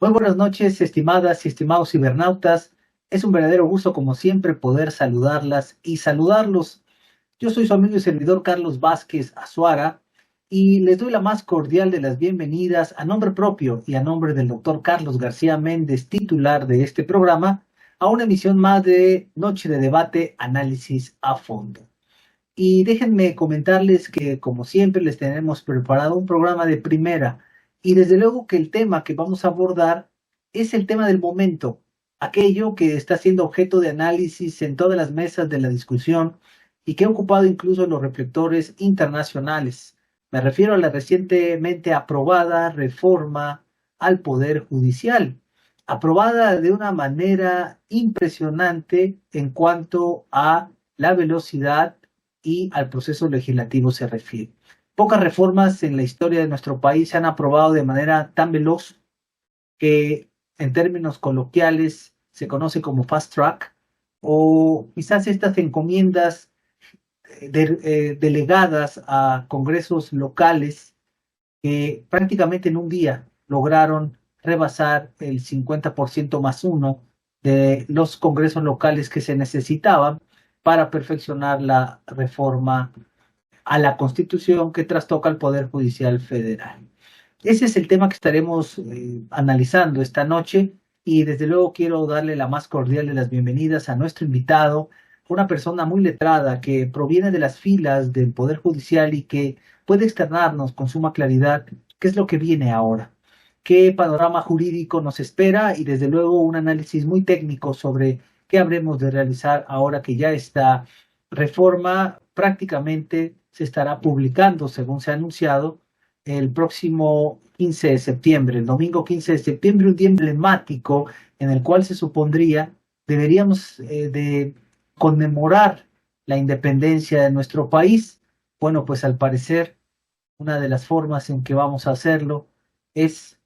Muy buenas noches, estimadas y estimados cibernautas. Es un verdadero gusto, como siempre, poder saludarlas y saludarlos. Yo soy su amigo y servidor Carlos Vázquez Azuara y les doy la más cordial de las bienvenidas a nombre propio y a nombre del doctor Carlos García Méndez, titular de este programa, a una emisión más de Noche de Debate, Análisis a Fondo. Y déjenme comentarles que, como siempre, les tenemos preparado un programa de primera. Y desde luego que el tema que vamos a abordar es el tema del momento, aquello que está siendo objeto de análisis en todas las mesas de la discusión y que ha ocupado incluso los reflectores internacionales. Me refiero a la recientemente aprobada reforma al Poder Judicial, aprobada de una manera impresionante en cuanto a la velocidad y al proceso legislativo se refiere. Pocas reformas en la historia de nuestro país se han aprobado de manera tan veloz que en términos coloquiales se conoce como fast track, o quizás estas encomiendas delegadas a congresos locales que prácticamente en un día lograron rebasar el 50% más uno de los congresos locales que se necesitaban para perfeccionar la reforma a la Constitución que trastoca al Poder Judicial Federal. Ese es el tema que estaremos analizando esta noche y desde luego quiero darle la más cordial de las bienvenidas a nuestro invitado, una persona muy letrada que proviene de las filas del Poder Judicial y que puede externarnos con suma claridad qué es lo que viene ahora, qué panorama jurídico nos espera y desde luego un análisis muy técnico sobre qué habremos de realizar ahora que ya esta reforma prácticamente se estará publicando, según se ha anunciado, el próximo 15 de septiembre, el domingo 15 de septiembre, un día emblemático en el cual se supondría deberíamos de conmemorar la independencia de nuestro país. Bueno, pues al parecer una de las formas en que vamos a hacerlo es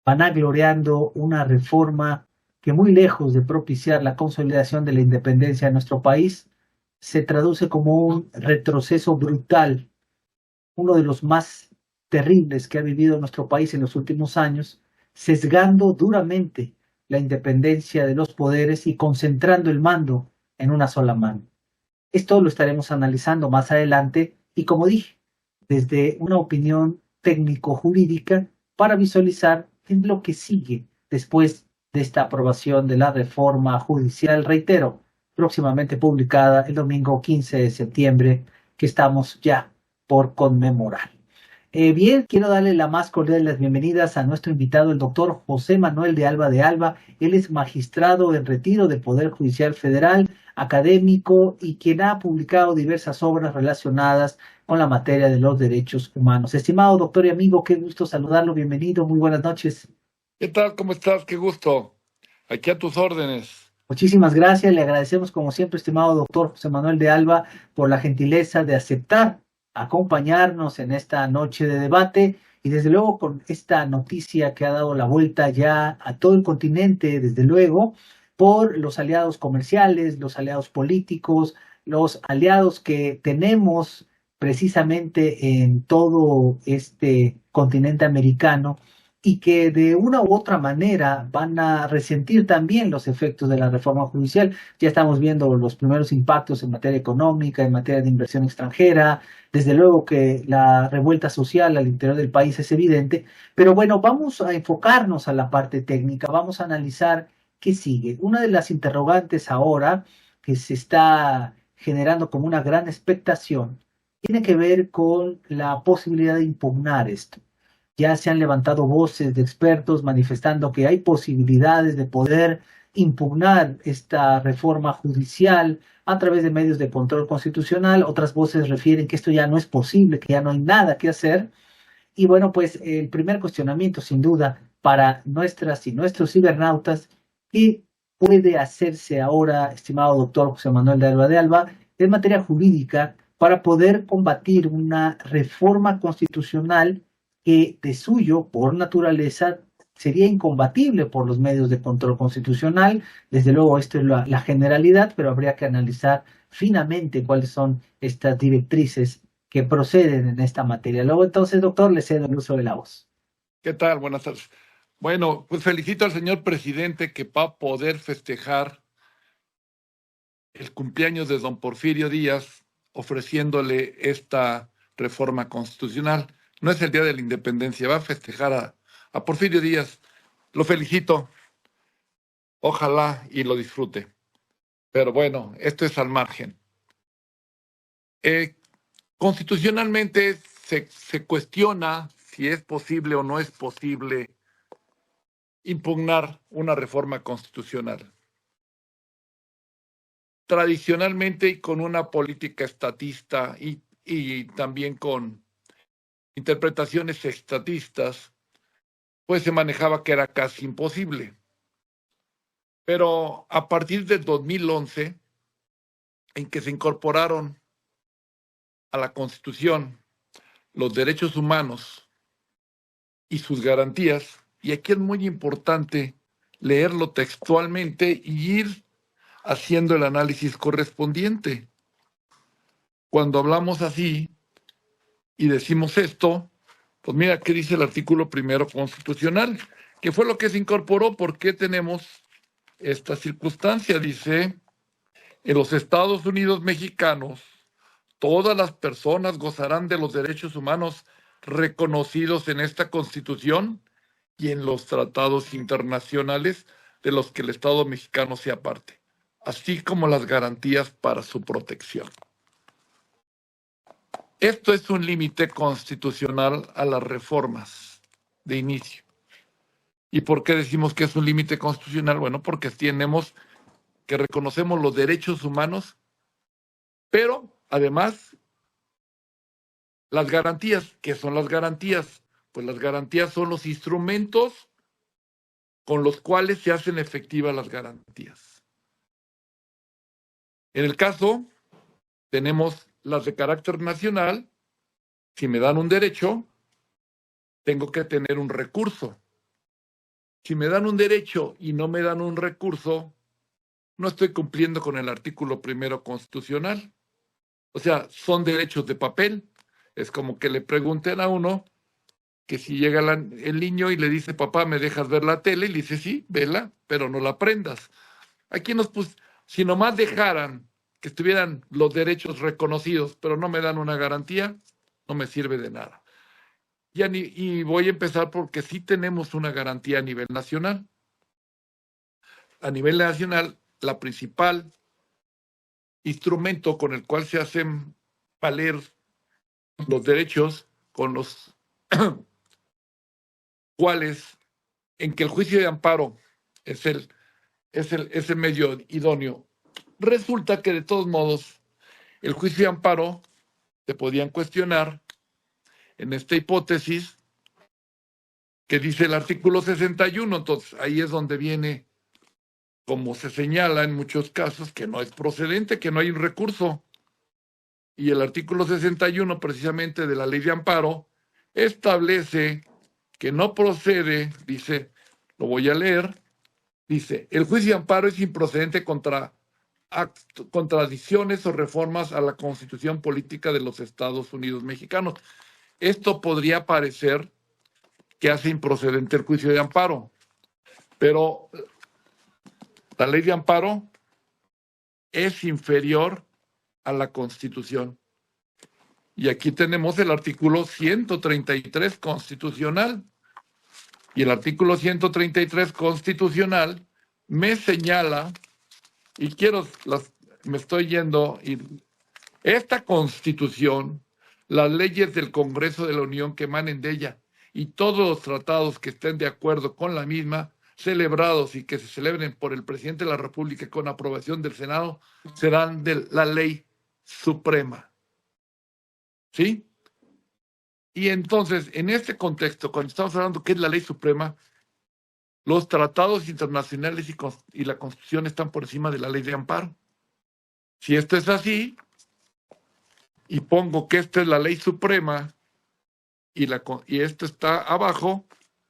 vanagloriando una reforma que muy lejos de propiciar la consolidación de la independencia de nuestro país, se traduce como un retroceso brutal, uno de los más terribles que ha vivido nuestro país en los últimos años, sesgando duramente la independencia de los poderes y concentrando el mando en una sola mano. Esto lo estaremos analizando más adelante y, como dije, desde una opinión técnico-jurídica para visualizar qué es lo que sigue después de esta aprobación de la reforma judicial, reitero, próximamente publicada el domingo 15 de septiembre, que estamos ya por conmemorar. Bien, quiero darle la más cordial de las bienvenidas a nuestro invitado, el doctor José Manuel de Alba de Alba. Él es magistrado en retiro del Poder Judicial Federal, académico y quien ha publicado diversas obras relacionadas con la materia de los derechos humanos. Estimado doctor y amigo, qué gusto saludarlo. Bienvenido, muy buenas noches. ¿Qué tal? ¿Cómo estás? Qué gusto. Aquí a tus órdenes. Muchísimas gracias. Le agradecemos, como siempre, estimado doctor José Manuel de Alba, por la gentileza de aceptar acompañarnos en esta noche de debate y desde luego con esta noticia que ha dado la vuelta ya a todo el continente, desde luego, por los aliados comerciales, los aliados políticos, los aliados que tenemos precisamente en todo este continente americano y que de una u otra manera van a resentir también los efectos de la reforma judicial. Ya estamos viendo los primeros impactos en materia económica, en materia de inversión extranjera. Desde luego que la revuelta social al interior del país es evidente, pero bueno, vamos a enfocarnos a la parte técnica, vamos a analizar qué sigue. Una de las interrogantes ahora que se está generando como una gran expectación tiene que ver con la posibilidad de impugnar esto. Ya se han levantado voces de expertos manifestando que hay posibilidades de poder impugnar esta reforma judicial a través de medios de control constitucional. Otras voces refieren que esto ya no es posible, que ya no hay nada que hacer. Y bueno, pues el primer cuestionamiento, sin duda, para nuestras y nuestros cibernautas, ¿qué puede hacerse ahora, estimado doctor José Manuel de Alba, en materia jurídica para poder combatir una reforma constitucional que de suyo, por naturaleza, sería incompatible por los medios de control constitucional? Desde luego, esto es la generalidad, pero habría que analizar finamente cuáles son estas directrices que proceden en esta materia. Luego, entonces, doctor, le cedo el uso de la voz. ¿Qué tal? Buenas tardes. Bueno, pues felicito al señor presidente que va a poder festejar el cumpleaños de don Porfirio Díaz ofreciéndole esta reforma constitucional. No es el día de la independencia, va a festejar a Porfirio Díaz. Lo felicito, ojalá y lo disfrute. Pero bueno, esto es al margen. Constitucionalmente se cuestiona si es posible o no es posible impugnar una reforma constitucional. Tradicionalmente y con una política estatista y también con interpretaciones estatistas, pues se manejaba que era casi imposible. Pero a partir del 2011, en que se incorporaron a la Constitución los derechos humanos y sus garantías, y aquí es muy importante leerlo textualmente y ir haciendo el análisis correspondiente. Cuando hablamos así y decimos esto, pues mira qué dice el artículo primero constitucional, que fue lo que se incorporó. ¿Por qué tenemos esta circunstancia? Dice, en los Estados Unidos mexicanos, todas las personas gozarán de los derechos humanos reconocidos en esta Constitución y en los tratados internacionales de los que el Estado mexicano sea parte, así como las garantías para su protección. Esto es un límite constitucional a las reformas de inicio. ¿Y por qué decimos que es un límite constitucional? Bueno, porque tenemos que reconocemos los derechos humanos, pero además las garantías. ¿Qué son las garantías? Pues las garantías son los instrumentos con los cuales se hacen efectivas las garantías. En el caso, tenemos las de carácter nacional. Si me dan un derecho, tengo que tener un recurso. Si me dan un derecho y no me dan un recurso, no estoy cumpliendo con el artículo primero constitucional. O sea, son derechos de papel. Es como que le pregunten a uno que si llega el niño y le dice, papá, ¿me dejas ver la tele? Y le dice, sí, vela, pero no la prendas. Aquí si nomás dejaran que estuvieran los derechos reconocidos, pero no me dan una garantía, no me sirve de nada. Y voy a empezar porque sí tenemos una garantía a nivel nacional. A nivel nacional, la principal instrumento con el cual se hacen valer los derechos, con los cuales, en que el juicio de amparo es el medio idóneo. Resulta que de todos modos, el juicio de amparo se podían cuestionar en esta hipótesis que dice el artículo 61. Entonces, ahí es donde viene, como se señala en muchos casos, que no es procedente, que no hay un recurso. Y el artículo 61, precisamente de la ley de amparo, establece que no procede, dice, lo voy a leer, dice, el juicio de amparo es improcedente contra contradicciones o reformas a la Constitución Política de los Estados Unidos Mexicanos. Esto podría parecer que hace improcedente el juicio de amparo, pero la ley de amparo es inferior a la Constitución. Y aquí tenemos el artículo 133 constitucional. Y el artículo 133 constitucional me señala, y me estoy yendo, y esta Constitución, las leyes del Congreso de la Unión que emanen de ella y todos los tratados que estén de acuerdo con la misma, celebrados y que se celebren por el presidente de la República con aprobación del Senado, serán de la ley suprema. ¿Sí? Y entonces, en este contexto, cuando estamos hablando que es la ley suprema, los tratados internacionales y la Constitución están por encima de la ley de amparo. Si esto es así, y pongo que esta es la ley suprema y esto está abajo,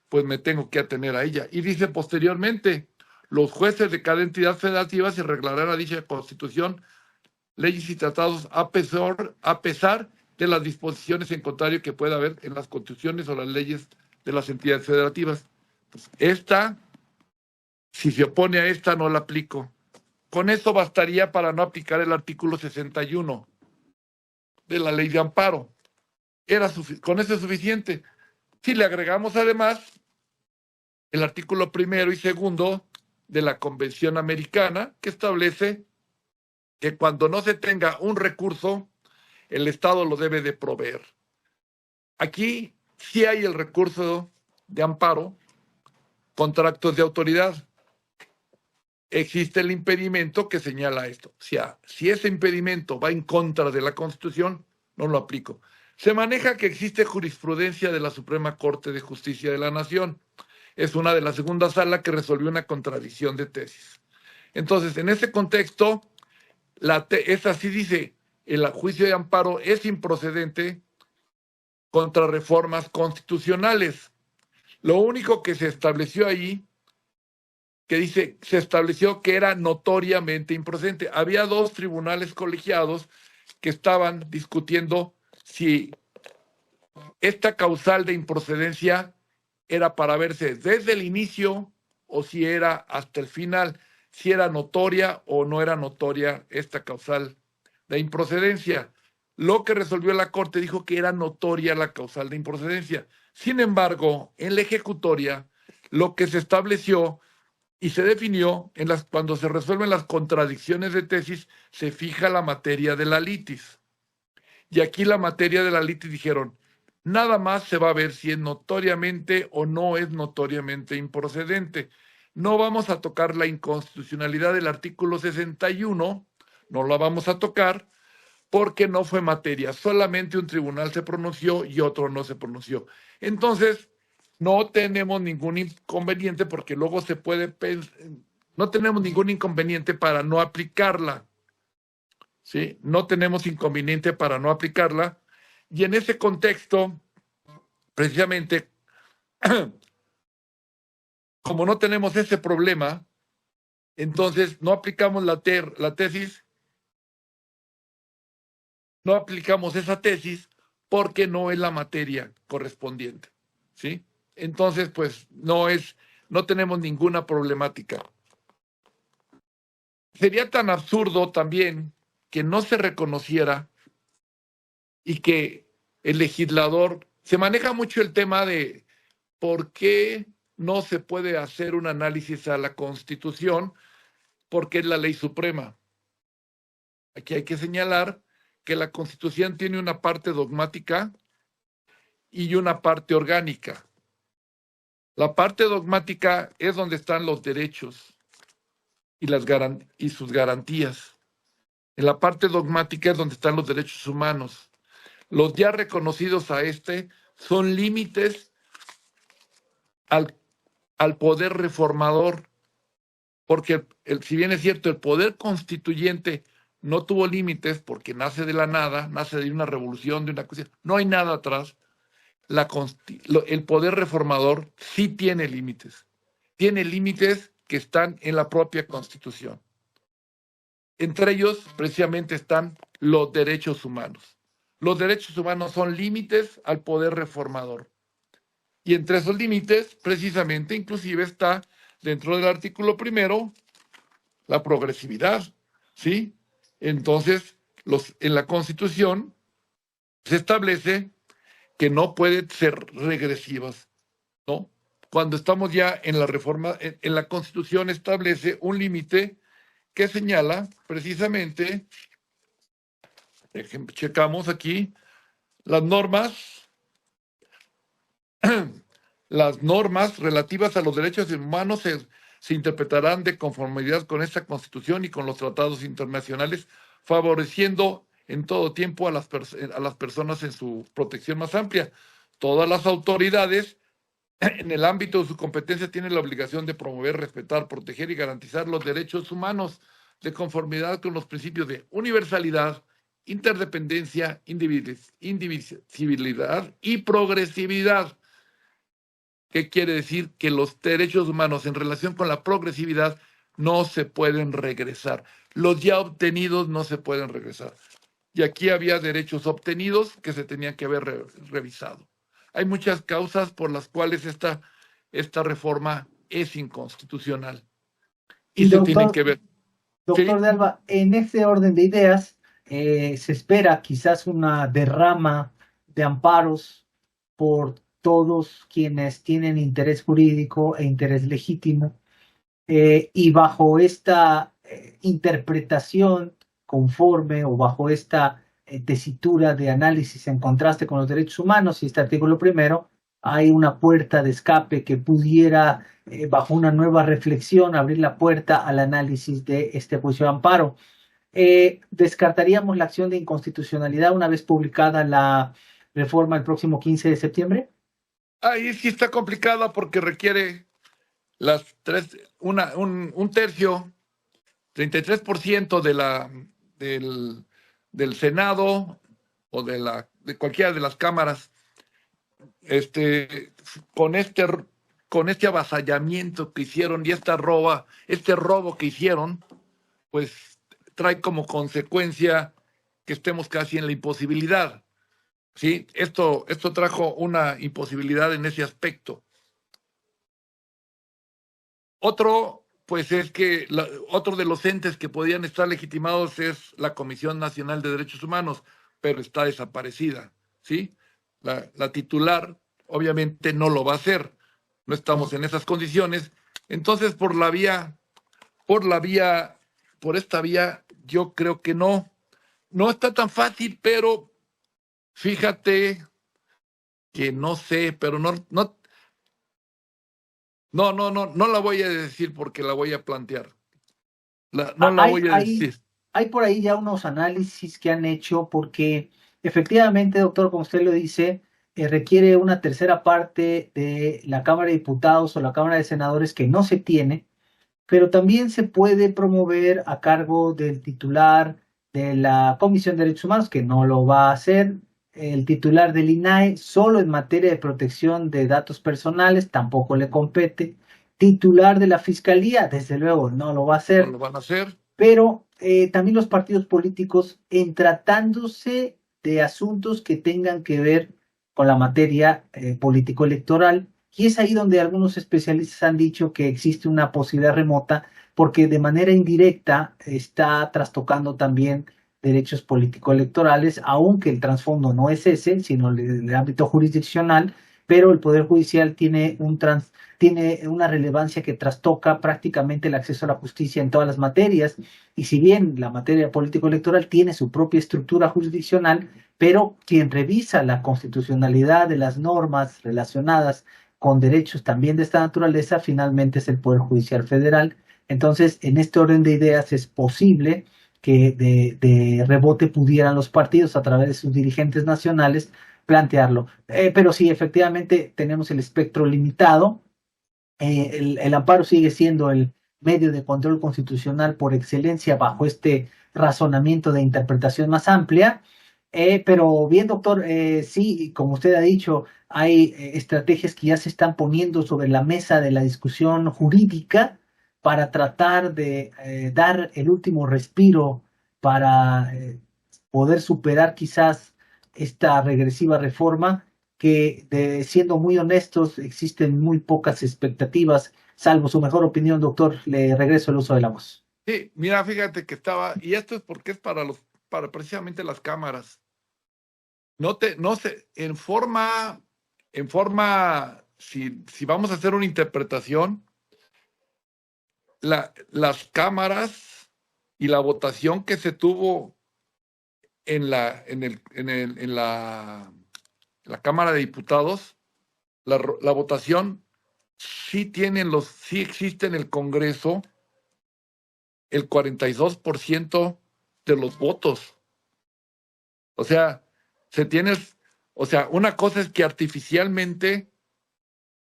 pues me tengo que atener a ella. Y dice posteriormente, los jueces de cada entidad federativa se reglarán a dicha Constitución, leyes y tratados a pesar de las disposiciones en contrario que pueda haber en las constituciones o las leyes de las entidades federativas. Pues esta, si se opone a esta, no la aplico. Con eso bastaría para no aplicar el artículo 61 de la ley de amparo. Con eso es suficiente. Si le agregamos además el artículo 1 y 2 de la Convención Americana, que establece que cuando no se tenga un recurso, el Estado lo debe de proveer. Aquí sí hay el recurso de amparo contra actos de autoridad. Existe el impedimento que señala esto. O sea, si ese impedimento va en contra de la Constitución, no lo aplico. Se maneja que existe jurisprudencia de la Suprema Corte de Justicia de la Nación. Es una de la segunda sala que resolvió una contradicción de tesis. Entonces, en ese contexto, esa sí dice, el juicio de amparo es improcedente contra reformas constitucionales. Lo único que se estableció ahí, que dice, se estableció que era notoriamente improcedente. Había dos tribunales colegiados que estaban discutiendo si esta causal de improcedencia era para verse desde el inicio o si era hasta el final, si era notoria o no era notoria esta causal de improcedencia. Lo que resolvió la Corte dijo que era notoria la causal de improcedencia. Sin embargo, en la ejecutoria, lo que se estableció y se definió, cuando se resuelven las contradicciones de tesis, se fija la materia de la litis. Y aquí la materia de la litis dijeron, nada más se va a ver si es notoriamente o no es notoriamente improcedente. No vamos a tocar la inconstitucionalidad del artículo 61, no la vamos a tocar porque no fue materia. Solamente un tribunal se pronunció y otro no se pronunció. Entonces, no tenemos ningún inconveniente porque luego se puede, no tenemos ningún inconveniente para no aplicarla. ¿Sí? No tenemos inconveniente para no aplicarla. Y en ese contexto, precisamente, como no tenemos ese problema, entonces no aplicamos la tesis, no aplicamos esa tesis porque no es la materia correspondiente, ¿sí? Entonces, pues, no tenemos ninguna problemática. Sería tan absurdo también que no se reconociera y que el legislador, se maneja mucho el tema de por qué no se puede hacer un análisis a la Constitución, porque es la ley suprema. Aquí hay que señalar que la Constitución tiene una parte dogmática y una parte orgánica. La parte dogmática es donde están los derechos y sus garantías. En la parte dogmática es donde están los derechos humanos. Los ya reconocidos a son límites al poder reformador, porque si bien es cierto, el poder constituyente no tuvo límites porque nace de la nada, nace de una revolución, de una cosa, no hay nada atrás. El poder reformador sí tiene límites que están en la propia Constitución. Entre ellos, precisamente, están los derechos humanos. Los derechos humanos son límites al poder reformador. Y entre esos límites, precisamente, inclusive está dentro del artículo 1, la progresividad, ¿sí? Entonces, en la Constitución se establece que no pueden ser regresivas, ¿no? Cuando estamos ya en la reforma, en la Constitución establece un límite que señala precisamente, checamos aquí, las normas relativas a los derechos humanos se interpretarán de conformidad con esta Constitución y con los tratados internacionales, favoreciendo en todo tiempo a las personas en su protección más amplia. Todas las autoridades, en el ámbito de su competencia, tienen la obligación de promover, respetar, proteger y garantizar los derechos humanos de conformidad con los principios de universalidad, interdependencia, indivisibilidad y progresividad. ¿Qué quiere decir? Que los derechos humanos en relación con la progresividad no se pueden regresar. Los ya obtenidos no se pueden regresar. Y aquí había derechos obtenidos que se tenían que haber revisado. Hay muchas causas por las cuales esta reforma es inconstitucional y Y se tienen doctor, que ver. doctor ¿Sí? de Alba, en ese orden de ideas, se espera quizás una derrama de amparos por todos quienes tienen interés jurídico e interés legítimo, y bajo esta interpretación conforme o bajo esta tesitura de análisis en contraste con los derechos humanos y este artículo primero, hay una puerta de escape que pudiera, bajo una nueva reflexión, abrir la puerta al análisis de este juicio de amparo. ¿Descartaríamos la acción de inconstitucionalidad una vez publicada la reforma el próximo 15 de septiembre? Ahí sí está complicada porque requiere un tercio, 33% del, del Senado o de cualquiera de las cámaras, este, con este, con este avasallamiento que hicieron y este robo que hicieron, pues trae como consecuencia que estemos casi en la imposibilidad. ¿Sí? Esto trajo una imposibilidad en ese aspecto. Otro, pues es que otro de los entes que podían estar legitimados es la Comisión Nacional de Derechos Humanos, pero está desaparecida, ¿sí? La titular obviamente no lo va a hacer, no estamos en esas condiciones. Entonces, por la vía, por esta vía, yo creo que no está tan fácil, pero fíjate que no sé, pero no la voy a decir porque la voy a plantear. No Ah, la voy a decir. hay por ahí ya unos análisis que han hecho porque efectivamente, doctor, como usted lo dice, requiere una tercera parte de la Cámara de Diputados o la Cámara de Senadores que no se tiene, pero también se puede promover a cargo del titular de la Comisión de Derechos Humanos, que no lo va a hacer, el titular del INAE, solo en materia de protección de datos personales, tampoco le compete, titular de la Fiscalía, desde luego no lo va a No hacer, lo van a hacer. pero también los partidos políticos en tratándose de asuntos que tengan que ver con la materia político-electoral. Y es ahí donde algunos especialistas han dicho que existe una posibilidad remota porque de manera indirecta está trastocando también derechos político-electorales, aunque el trasfondo no es ese, sino el ámbito jurisdiccional, pero el Poder Judicial tiene una relevancia que trastoca prácticamente el acceso a la justicia en todas las materias, y si bien la materia político-electoral tiene su propia estructura jurisdiccional, pero quien revisa la constitucionalidad de las normas relacionadas con derechos también de esta naturaleza, finalmente es el Poder Judicial Federal. Entonces, en este orden de ideas es posible que de rebote pudieran los partidos a través de sus dirigentes nacionales plantearlo. Pero sí, efectivamente tenemos el espectro limitado. El amparo sigue siendo el medio de control constitucional por excelencia bajo este razonamiento de interpretación más amplia. Pero bien, doctor, sí, como usted ha dicho, hay estrategias que ya se están poniendo sobre la mesa de la discusión jurídica para tratar de dar el último respiro para poder superar quizás esta regresiva reforma que, siendo muy honestos, existen muy pocas expectativas, salvo su mejor opinión, doctor. Le regreso el uso de la voz. Sí, mira, fíjate que y esto es porque es para precisamente las cámaras. No sé, si vamos a hacer una interpretación, las cámaras y la votación que se tuvo en la Cámara de Diputados, la votación sí existe en el Congreso el 42% de los votos. O sea, una cosa es que artificialmente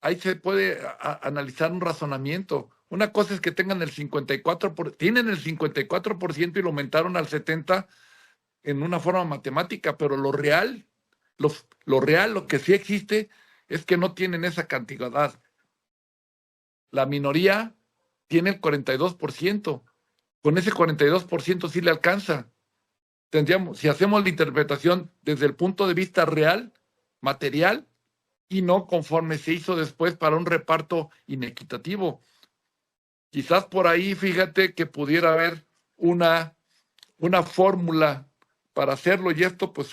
ahí se puede analizar un razonamiento. Una cosa es que tengan tienen el 54% y lo aumentaron al 70% en una forma matemática, pero lo real, lo que sí existe es que no tienen esa cantidad. La minoría tiene el 42%. Con ese 42% sí le alcanza. Si hacemos la interpretación desde el punto de vista real, material, y no conforme se hizo después para un reparto inequitativo. Quizás por ahí, fíjate que pudiera haber una fórmula para hacerlo, y esto pues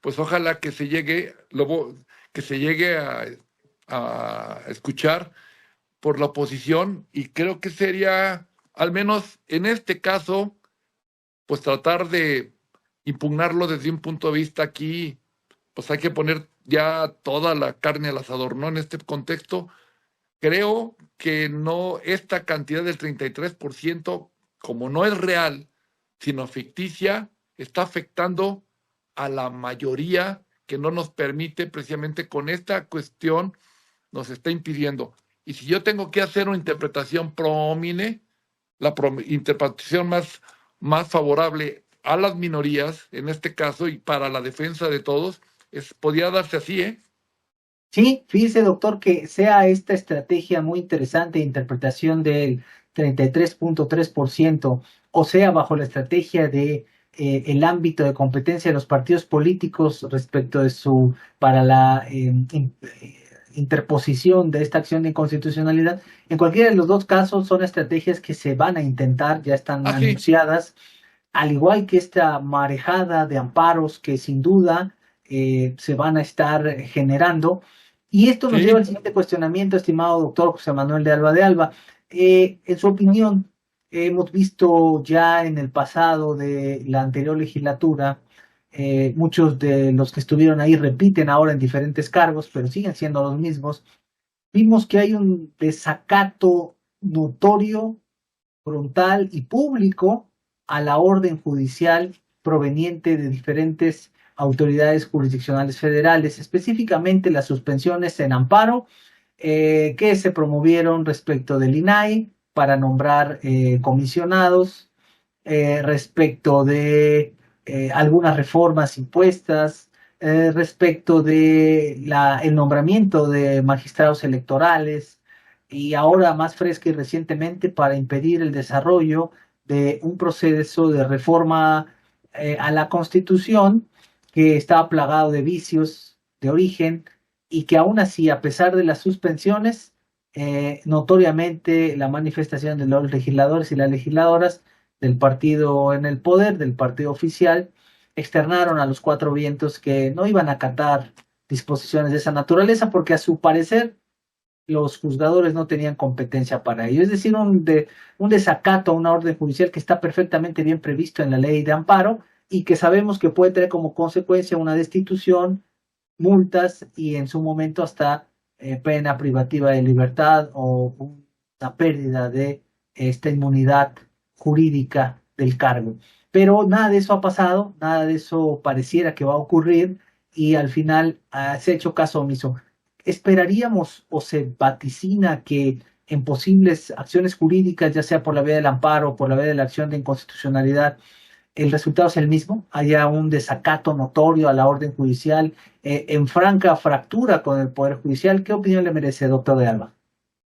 pues ojalá que se llegue, que se llegue a escuchar por la oposición, y creo que sería, al menos en este caso, pues tratar de impugnarlo desde un punto de vista aquí, pues hay que poner ya toda la carne al asador, ¿no? En este contexto, creo que no, esta cantidad del 33%, como no es real, sino ficticia, está afectando a la mayoría, que no nos permite, precisamente con esta cuestión, nos está impidiendo. Y si yo tengo que hacer una interpretación interpretación más favorable a las minorías, en este caso, y para la defensa de todos, podría darse así, ¿eh? Sí, fíjese, doctor, que sea esta estrategia muy interesante de interpretación del 33.3%, o sea, bajo la estrategia de el ámbito de competencia de los partidos políticos respecto de para la interposición de esta acción de inconstitucionalidad. En cualquiera de los dos casos son estrategias que se van a intentar, ya están Así. anunciadas, al igual que esta marejada de amparos que sin duda se van a estar generando. Y esto nos lleva Sí, al siguiente cuestionamiento, estimado doctor José Manuel de Alba de Alba. En su opinión, hemos visto ya en el pasado de la anterior legislatura, muchos de los que estuvieron ahí repiten ahora en diferentes cargos, pero siguen siendo los mismos. Vimos que hay un desacato notorio, frontal y público a la orden judicial proveniente de diferentes autoridades jurisdiccionales federales, específicamente las suspensiones en amparo que se promovieron respecto del INAI para nombrar comisionados, respecto de algunas reformas impuestas, respecto de el nombramiento de magistrados electorales, y ahora más fresca y recientemente para impedir el desarrollo de un proceso de reforma a la Constitución que estaba plagado de vicios de origen, y que aún así, a pesar de las suspensiones, notoriamente la manifestación de los legisladores y las legisladoras del partido en el poder, del partido oficial, externaron a los cuatro vientos que no iban a acatar disposiciones de esa naturaleza porque a su parecer los juzgadores no tenían competencia para ello. Es decir, un desacato a una orden judicial que está perfectamente bien previsto en la ley de amparo y que sabemos que puede tener como consecuencia una destitución, multas y en su momento hasta pena privativa de libertad o una pérdida de esta inmunidad jurídica del cargo. Pero nada de eso ha pasado, nada de eso pareciera que va a ocurrir, y al final se ha hecho caso omiso. ¿Esperaríamos o se vaticina que en posibles acciones jurídicas, ya sea por la vía del amparo o por la vía de la acción de inconstitucionalidad, el resultado es el mismo? Haya un desacato notorio a la orden judicial, en franca fractura con el Poder Judicial. ¿Qué opinión le merece, doctor de Alba?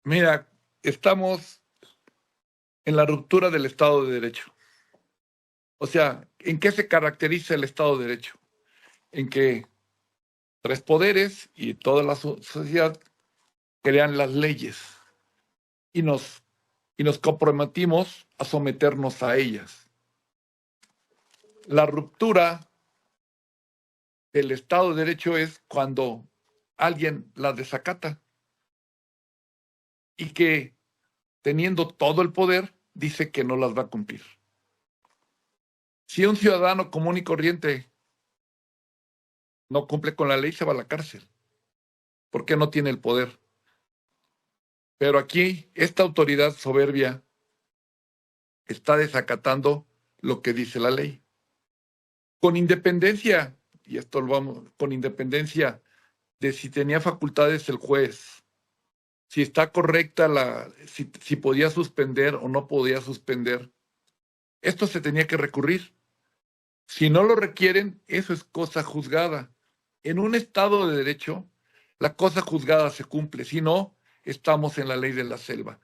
mira, estamos en la ruptura del Estado de Derecho. O sea, ¿en qué se caracteriza el Estado de Derecho? En que tres poderes y toda la sociedad crean las leyes y nos comprometimos a someternos a ellas. La ruptura del Estado de Derecho es cuando alguien la desacata y que, teniendo todo el poder, dice que no las va a cumplir. Si un ciudadano común y corriente no cumple con la ley, se va a la cárcel, porque no tiene el poder. Pero aquí, esta autoridad soberbia está desacatando lo que dice la ley. Con independencia, y esto lo vamos, con independencia de si tenía facultades el juez, si está correcta si podía suspender o no podía suspender, esto se tenía que recurrir. Si no lo requieren, eso es cosa juzgada. En un Estado de Derecho, la cosa juzgada se cumple, si no, estamos en la ley de la selva.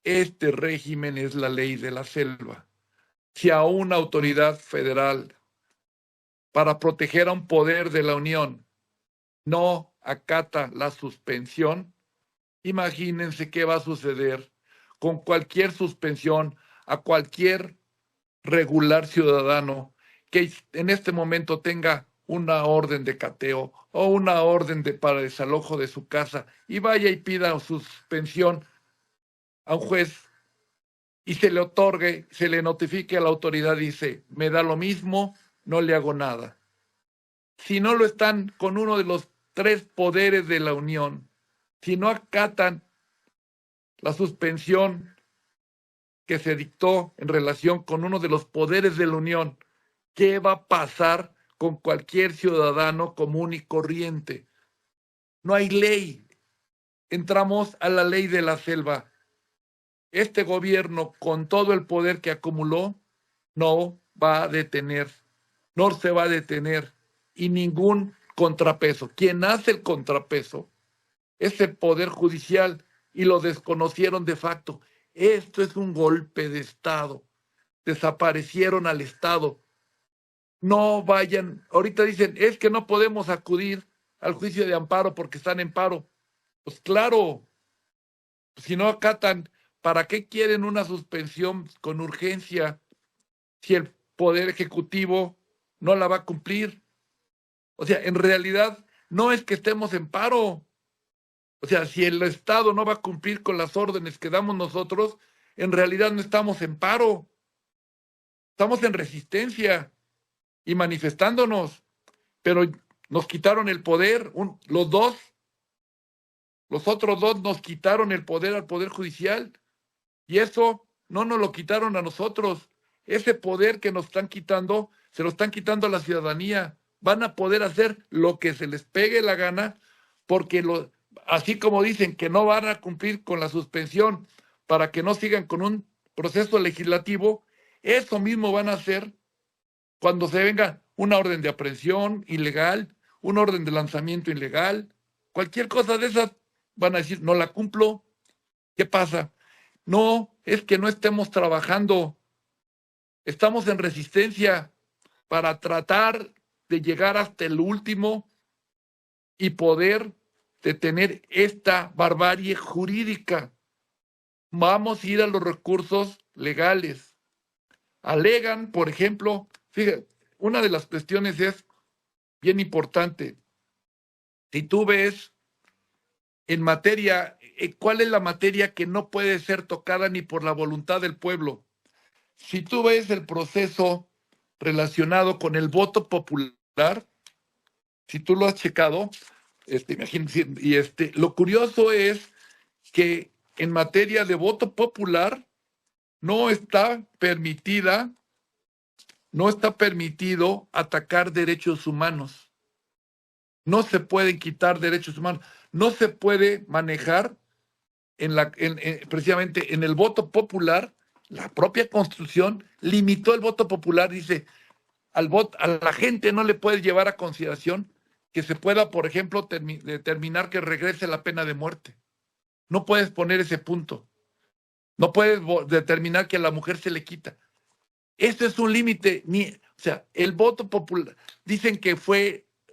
Este régimen es la ley de la selva. Si a una autoridad federal, para proteger a un poder de la Unión, no acata la suspensión, imagínense qué va a suceder con cualquier suspensión a cualquier regular ciudadano que en este momento tenga una orden de cateo o una orden para desalojo de su casa y vaya y pida suspensión a un juez y se le otorgue, se le notifique a la autoridad, dice, me da lo mismo, no le hago nada. Si no lo están con uno de los 3 poderes de la Unión, si no acatan la suspensión que se dictó en relación con uno de los poderes de la Unión, ¿qué va a pasar con cualquier ciudadano común y corriente? No hay ley. Entramos a la ley de la selva. Este gobierno, con todo el poder que acumuló, no va a detener, no se va a detener, y ningún contrapeso. Quien hace el contrapeso es el Poder Judicial, y lo desconocieron de facto. Esto es un golpe de Estado. Desaparecieron al Estado. No vayan, ahorita dicen, es que no podemos acudir al juicio de amparo porque están en paro. Pues claro, si no acatan, ¿para qué quieren una suspensión con urgencia si el Poder Ejecutivo no la va a cumplir? O sea, en realidad no es que estemos en paro. O sea, si el Estado no va a cumplir con las órdenes que damos nosotros, en realidad no estamos en paro. Estamos en resistencia y manifestándonos, pero nos quitaron el poder, los otros 2 nos quitaron el poder al Poder Judicial, y eso no nos lo quitaron a nosotros. Ese poder que nos están quitando, se lo están quitando a la ciudadanía. Van a poder hacer lo que se les pegue la gana, porque así como dicen que no van a cumplir con la suspensión para que no sigan con un proceso legislativo, eso mismo van a hacer cuando se venga una orden de aprehensión ilegal, una orden de lanzamiento ilegal, cualquier cosa de esas, van a decir, no la cumplo. ¿Qué pasa? No, es que no estemos trabajando. Estamos en resistencia para tratar de llegar hasta el último y poder detener esta barbarie jurídica. Vamos a ir a los recursos legales. Alegan, por ejemplo, fíjate, una de las cuestiones es bien importante. Si tú ves en materia, ¿cuál es la materia que no puede ser tocada ni por la voluntad del pueblo? Si tú ves el proceso relacionado con el voto popular, si tú lo has checado, imagínate, y lo curioso es que en materia de voto popular no está permitido atacar derechos humanos. No se pueden quitar derechos humanos. No se puede manejar precisamente en el voto popular. La propia Constitución limitó el voto popular, dice, a la gente no le puedes llevar a consideración que se pueda, por ejemplo, determinar que regrese la pena de muerte. No puedes poner ese punto. No puedes determinar que a la mujer se le quita. Este es un límite. O sea, el voto popular, dicen que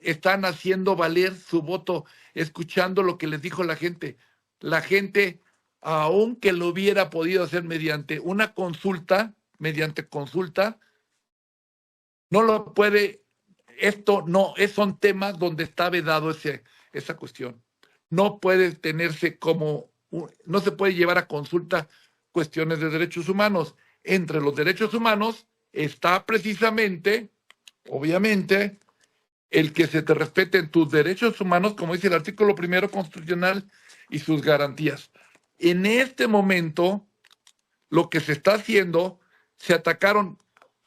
están haciendo valer su voto, escuchando lo que les dijo la gente. La gente, aunque lo hubiera podido hacer mediante consulta, no lo puede. Esto no, son temas donde está vedado esa cuestión. No puede tenerse no se puede llevar a consulta cuestiones de derechos humanos. Entre los derechos humanos está precisamente, obviamente, el que se te respeten tus derechos humanos, como dice el artículo 1 constitucional, y sus garantías. En este momento, lo que se está haciendo, se atacaron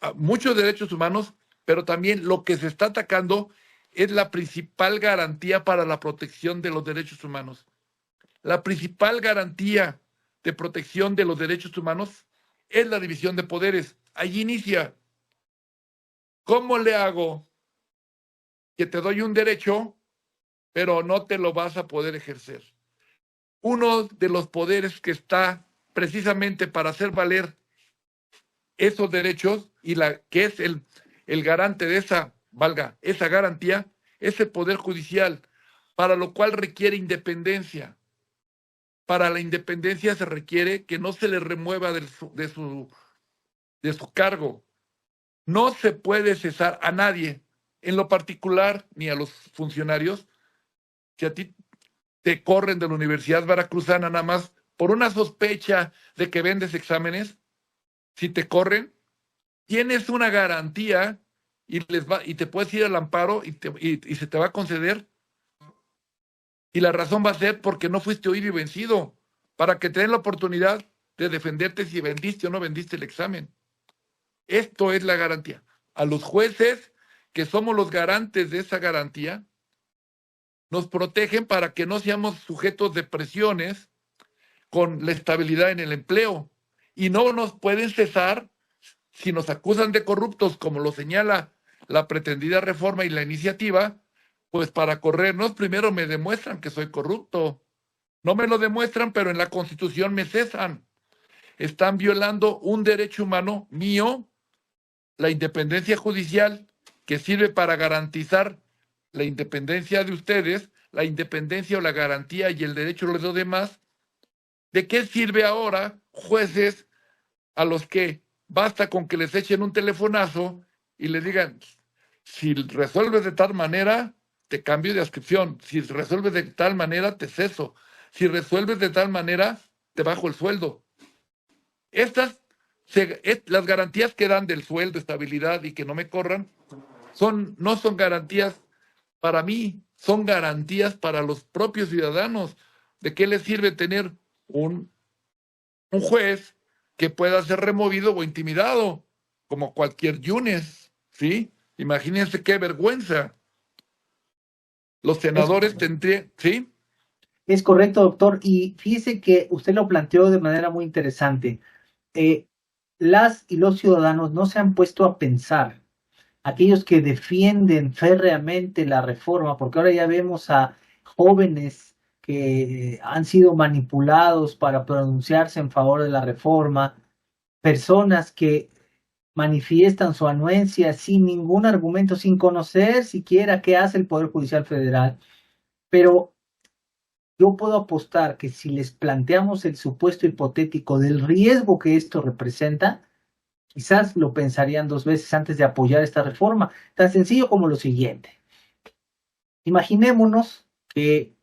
a muchos derechos humanos, pero también lo que se está atacando es la principal garantía para la protección de los derechos humanos. La principal garantía de protección de los derechos humanos es la división de poderes. Allí inicia. ¿Cómo le hago que te doy un derecho, pero no te lo vas a poder ejercer? Uno de los poderes que está precisamente para hacer valer esos derechos y que es el garante de esa garantía, es el Poder Judicial. para lo cual requiere independencia. Para la independencia se requiere que no se le remueva de su cargo. No se puede cesar a nadie, en lo particular, ni a los funcionarios. Si a ti te corren de la Universidad Veracruzana nada más por una sospecha de que vendes exámenes, si te corren, tienes una garantía y te puedes ir al amparo y se te va a conceder. Y la razón va a ser porque no fuiste oído y vencido, para que te den la oportunidad de defenderte si vendiste o no vendiste el examen. Esto es la garantía. A los jueces, que somos los garantes de esa garantía, nos protegen para que no seamos sujetos de presiones con la estabilidad en el empleo. Y no nos pueden cesar si nos acusan de corruptos, como lo señala la pretendida reforma y la iniciativa. Pues para corrernos, primero me demuestran que soy corrupto. No me lo demuestran, pero en la Constitución me cesan. Están violando un derecho humano mío, la independencia judicial, que sirve para garantizar la independencia de ustedes, la independencia o la garantía y el derecho de los demás. ¿De qué sirve ahora, jueces, a los que basta con que les echen un telefonazo y les digan, si resuelves de tal manera, te cambio de adscripción; si resuelves de tal manera, te ceso; si resuelves de tal manera, te bajo el sueldo? Las garantías que dan del sueldo, estabilidad y que no me corran, no son garantías para mí, son garantías para los propios ciudadanos. ¿De qué les sirve tener un juez que pueda ser removido o intimidado, como cualquier Yunes? ¿Sí? Imagínense qué vergüenza. Los senadores tendrían, ¿sí? Es correcto, doctor. Y fíjese que usted lo planteó de manera muy interesante. Las y los ciudadanos no se han puesto a pensar, aquellos que defienden férreamente la reforma, porque ahora ya vemos a jóvenes que han sido manipulados para pronunciarse en favor de la reforma, personas que manifiestan su anuencia sin ningún argumento, sin conocer siquiera qué hace el Poder Judicial Federal. Pero yo puedo apostar que si les planteamos el supuesto hipotético del riesgo que esto representa, quizás lo pensarían dos veces antes de apoyar esta reforma. Tan sencillo como lo siguiente. Imaginémonos que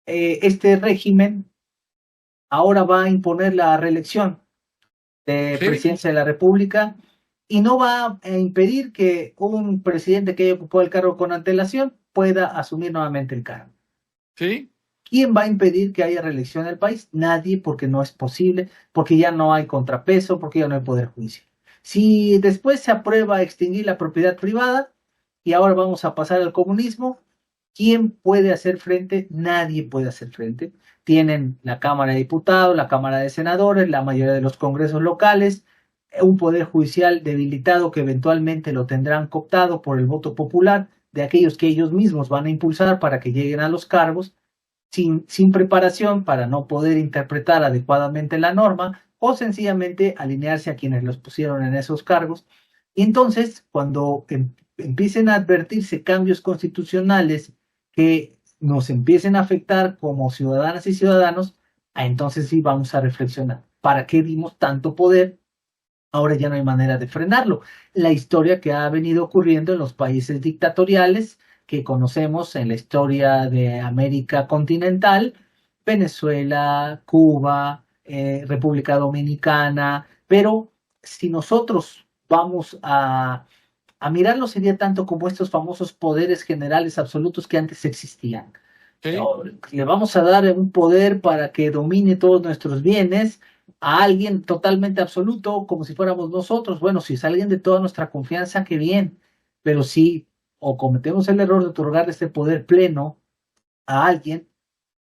este régimen ahora va a imponer la reelección de presidencia de la República y no va a impedir que un presidente que haya ocupado el cargo con antelación pueda asumir nuevamente el cargo. ¿Sí? ¿Quién va a impedir que haya reelección en el país? Nadie, porque no es posible, porque ya no hay contrapeso, porque ya no hay poder judicial. Si después se aprueba extinguir la propiedad privada y ahora vamos a pasar al comunismo, ¿quién puede hacer frente? Nadie puede hacer frente. Tienen la Cámara de Diputados, la Cámara de Senadores, la mayoría de los congresos locales, un poder judicial debilitado que eventualmente lo tendrán cooptado por el voto popular de aquellos que ellos mismos van a impulsar para que lleguen a los cargos, sin preparación para no poder interpretar adecuadamente la norma o sencillamente alinearse a quienes los pusieron en esos cargos. Y entonces, cuando empiecen a advertirse cambios constitucionales que nos empiecen a afectar como ciudadanas y ciudadanos, entonces sí vamos a reflexionar. ¿Para qué dimos tanto poder? Ahora ya no hay manera de frenarlo. La historia que ha venido ocurriendo en los países dictatoriales que conocemos en la historia de América continental, Venezuela, Cuba, República Dominicana, pero si nosotros vamos a mirarlo sería tanto como estos famosos poderes generales absolutos que antes existían. ¿Sí? Le vamos a dar un poder para que domine todos nuestros bienes a alguien totalmente absoluto, como si fuéramos nosotros. Bueno, si es alguien de toda nuestra confianza, qué bien, pero si o cometemos el error de otorgarle este poder pleno a alguien,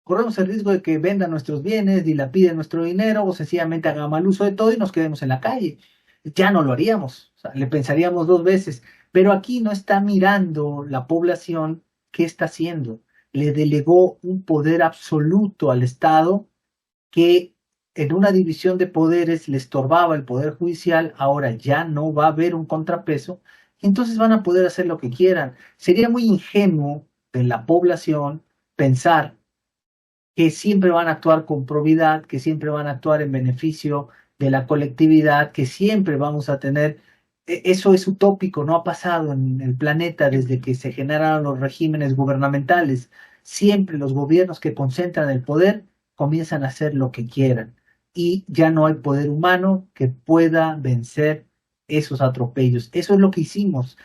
corremos el riesgo de que venda nuestros bienes, dilapide nuestro dinero o sencillamente haga mal uso de todo y nos quedemos en la calle. Ya no lo haríamos, o sea, le pensaríamos dos veces, pero aquí no está mirando la población qué está haciendo. Le delegó un poder absoluto al Estado que en una división de poderes le estorbaba el poder judicial, ahora ya no va a haber un contrapeso, entonces van a poder hacer lo que quieran. Sería muy ingenuo de la población pensar que siempre van a actuar con probidad, que siempre van a actuar en beneficio de la colectividad, que siempre vamos a tener, eso es utópico, no ha pasado en el planeta desde que se generaron los regímenes gubernamentales. Siempre los gobiernos que concentran el poder comienzan a hacer lo que quieran y ya no hay poder humano que pueda vencer esos atropellos. Eso es lo que hicimos.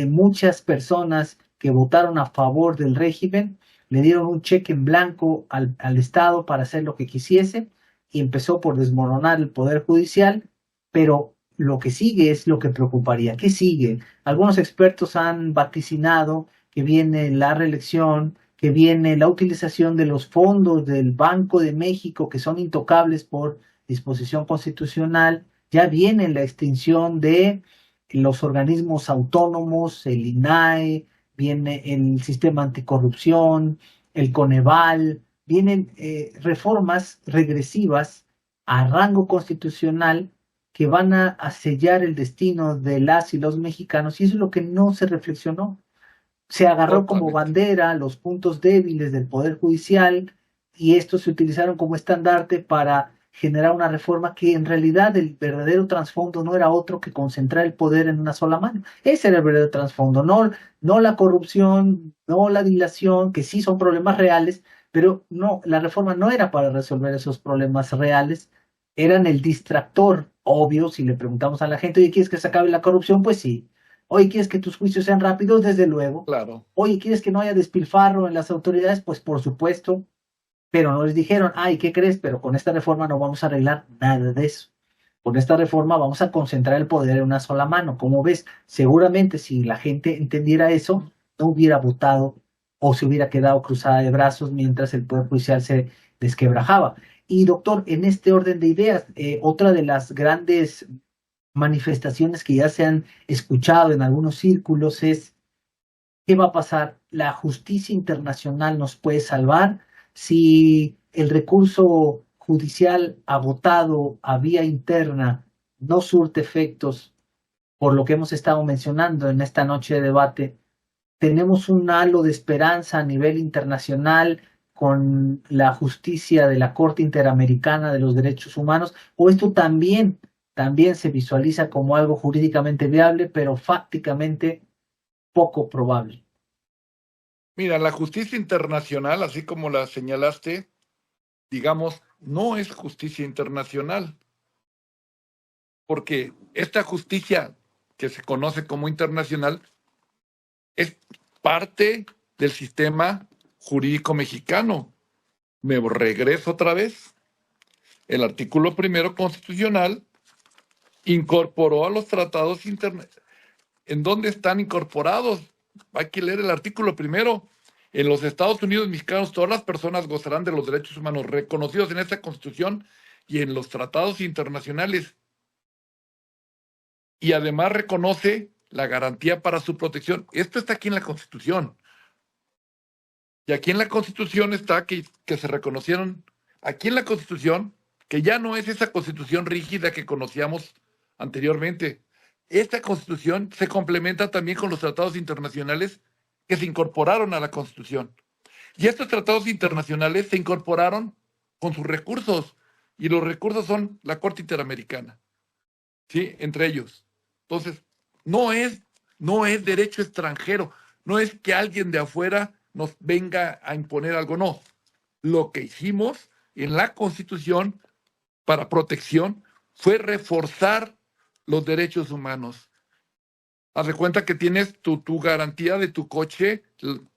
Muchas personas que votaron a favor del régimen le dieron un cheque en blanco al Estado para hacer lo que quisiese y empezó por desmoronar el Poder Judicial, pero lo que sigue es lo que preocuparía. ¿Qué sigue? Algunos expertos han vaticinado que viene la reelección, que viene la utilización de los fondos del Banco de México, que son intocables por disposición constitucional, ya viene la extinción de los organismos autónomos, el INAE, viene el sistema anticorrupción, el Coneval, vienen reformas regresivas a rango constitucional que van a sellar el destino de las y los mexicanos, y eso es lo que no se reflexionó. Se agarró como Totalmente. bandera los puntos débiles del Poder Judicial y estos se utilizaron como estandarte para generar una reforma que en realidad el verdadero trasfondo no era otro que concentrar el poder en una sola mano. Ese era el verdadero trasfondo, no la corrupción, no la dilación, que sí son problemas reales, pero no, la reforma no era para resolver esos problemas reales, eran el distractor obvio. Si le preguntamos a la gente, oye, ¿quieres que se acabe la corrupción? Pues sí. Oye, ¿quieres que tus juicios sean rápidos? Desde luego. Claro. Oye, ¿quieres que no haya despilfarro en las autoridades? Pues por supuesto. Pero no les dijeron, ay, ¿qué crees? Pero con esta reforma no vamos a arreglar nada de eso. Con esta reforma vamos a concentrar el poder en una sola mano. Como ves, seguramente si la gente entendiera eso, no hubiera votado o se hubiera quedado cruzada de brazos mientras el Poder Judicial se desquebrajaba. Y doctor, en este orden de ideas, otra de las grandes manifestaciones que ya se han escuchado en algunos círculos es: ¿qué va a pasar? ¿La justicia internacional nos puede salvar? Si el recurso judicial agotado a vía interna no surte efectos, por lo que hemos estado mencionando en esta noche de debate, ¿tenemos un halo de esperanza a nivel internacional con la justicia de la Corte Interamericana de los Derechos Humanos? ¿O esto también se visualiza como algo jurídicamente viable, pero fácticamente poco probable? Mira, la justicia internacional, así como la señalaste, digamos, no es justicia internacional, porque esta justicia que se conoce como internacional es parte del sistema jurídico mexicano. Me regreso otra vez. El artículo primero constitucional incorporó a los tratados internacionales. ¿En dónde están incorporados? Hay que leer el artículo primero. En los Estados Unidos mexicanos, todas las personas gozarán de los derechos humanos reconocidos en esta Constitución y en los tratados internacionales. Y además reconoce la garantía para su protección. Esto está aquí en la Constitución. Y aquí en la Constitución está que se reconocieron, aquí en la Constitución, que ya no es esa Constitución rígida que conocíamos anteriormente. Esta Constitución se complementa también con los tratados internacionales que se incorporaron a la Constitución. Y estos tratados internacionales se incorporaron con sus recursos, y los recursos son la Corte Interamericana, ¿sí? Entre ellos. Entonces, no es derecho extranjero, no es que alguien de afuera nos venga a imponer algo, no. Lo que hicimos en la Constitución para protección fue reforzar los derechos humanos. Haz de cuenta que tienes tu garantía de tu coche, un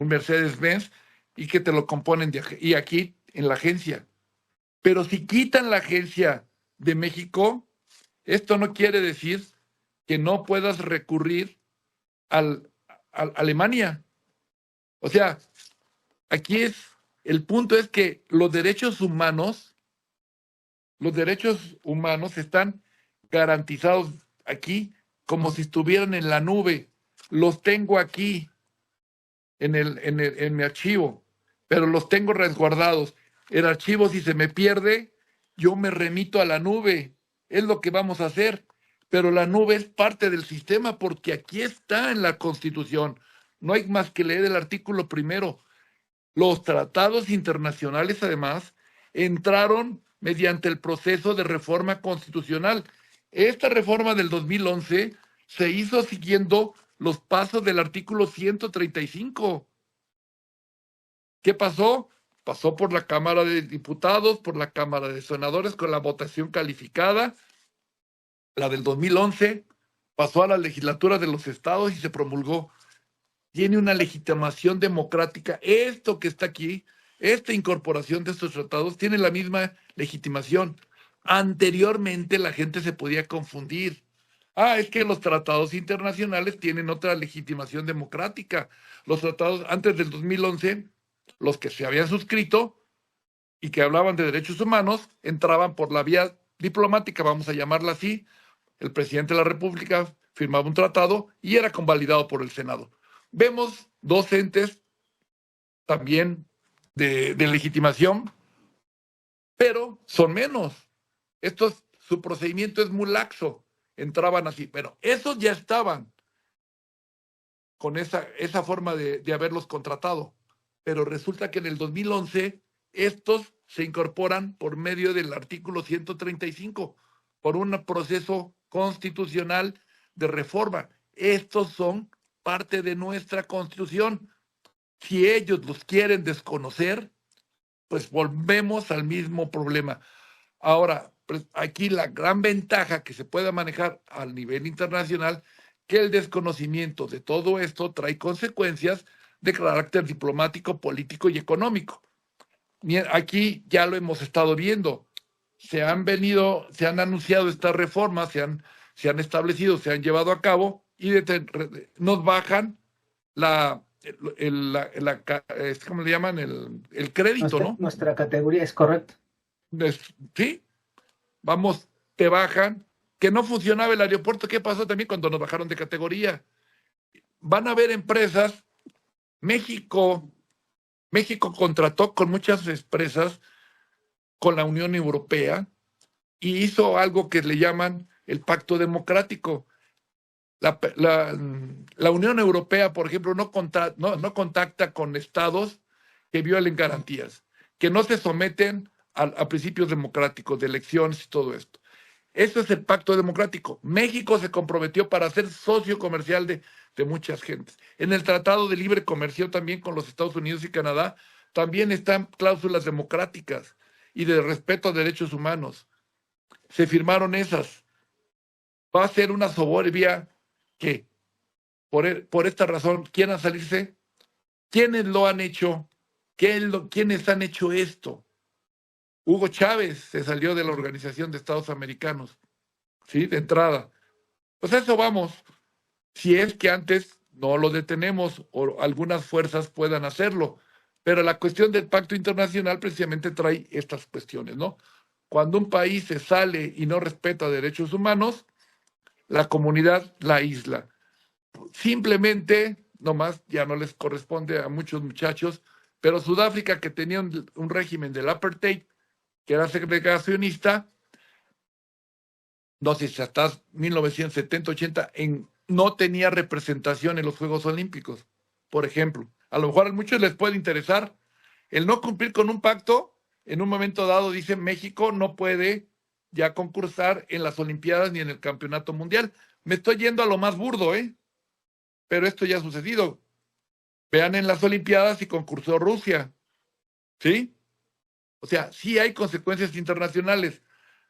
Mercedes-Benz, y que te lo componen y aquí en la agencia. Pero si quitan la agencia de México, esto no quiere decir que no puedas recurrir a Alemania. O sea, aquí el punto es que los derechos humanos están garantizados aquí como si estuvieran en la nube. Los tengo aquí en mi archivo, pero los tengo resguardados. El archivo, si se me pierde, yo me remito a la nube. Es lo que vamos a hacer. Pero la nube es parte del sistema porque aquí está en la Constitución. No hay más que leer el artículo primero. Los tratados internacionales, además, entraron mediante el proceso de reforma constitucional. Esta reforma del 2011 se hizo siguiendo los pasos del artículo 135. ¿Qué pasó? Pasó por la Cámara de Diputados, por la Cámara de Senadores con la votación calificada. La del 2011 pasó a la legislatura de los estados y se promulgó. Tiene una legitimación democrática. Esto que está aquí, esta incorporación de estos tratados, tiene la misma legitimación. Anteriormente la gente se podía confundir. Es que los tratados internacionales tienen otra legitimación democrática. Los tratados antes del 2011, los que se habían suscrito y que hablaban de derechos humanos, entraban por la vía diplomática, vamos a llamarla así. El presidente de la República firmaba un tratado y era convalidado por el Senado. Vemos dos entes también de legitimación, pero son menos. Su procedimiento es muy laxo. Entraban así, pero esos ya estaban con esa forma de haberlos contratado. Pero resulta que en el 2011 estos se incorporan por medio del artículo 135, por un proceso constitucional de reforma. Estos son parte de nuestra Constitución. Si ellos los quieren desconocer, pues volvemos al mismo problema. Ahora, pues aquí la gran ventaja que se pueda manejar a nivel internacional, que el desconocimiento de todo esto trae consecuencias de carácter diplomático, político y económico. Aquí ya lo hemos estado viendo. Se han anunciado estas reformas, se han establecido, se han llevado a cabo y nos bajan ¿cómo le llaman? El crédito, ¿no? Nuestra categoría es correcto. Sí, vamos, te bajan, que no funcionaba el aeropuerto. ¿Qué pasó también cuando nos bajaron de categoría? Van a haber empresas. México contrató con muchas empresas con la Unión Europea y hizo algo que le llaman el Pacto Democrático. La Unión Europea, por ejemplo, no contacta con estados que violen garantías, que no se someten a principios democráticos de elecciones y todo esto. Eso es el Pacto Democrático. México se comprometió para ser socio comercial de muchas gentes. En el Tratado de Libre Comercio también con los Estados Unidos y Canadá también están cláusulas democráticas y de respeto a derechos humanos. Se firmaron esas. Va a ser una soberbia que por esta razón quieran salirse. ¿Quiénes lo han hecho? ¿Quiénes han hecho esto? Hugo Chávez se salió de la Organización de Estados Americanos, ¿sí? De entrada. Pues a eso vamos. Si es que antes no lo detenemos o algunas fuerzas puedan hacerlo. Pero la cuestión del pacto internacional precisamente trae estas cuestiones, ¿no? Cuando un país se sale y no respeta derechos humanos, la comunidad la aísla. Simplemente, nomás ya no les corresponde a muchos muchachos, pero Sudáfrica, que tenía un régimen del apartheid, que era segregacionista, no sé si hasta 1970-80, no tenía representación en los Juegos Olímpicos, por ejemplo. A lo mejor a muchos les puede interesar el no cumplir con un pacto. En un momento dado, dice, México no puede ya concursar en las Olimpiadas ni en el Campeonato Mundial. Me estoy yendo a lo más burdo, pero esto ya ha sucedido. Vean en las Olimpiadas y concursó Rusia, ¿sí? O sea, sí hay consecuencias internacionales.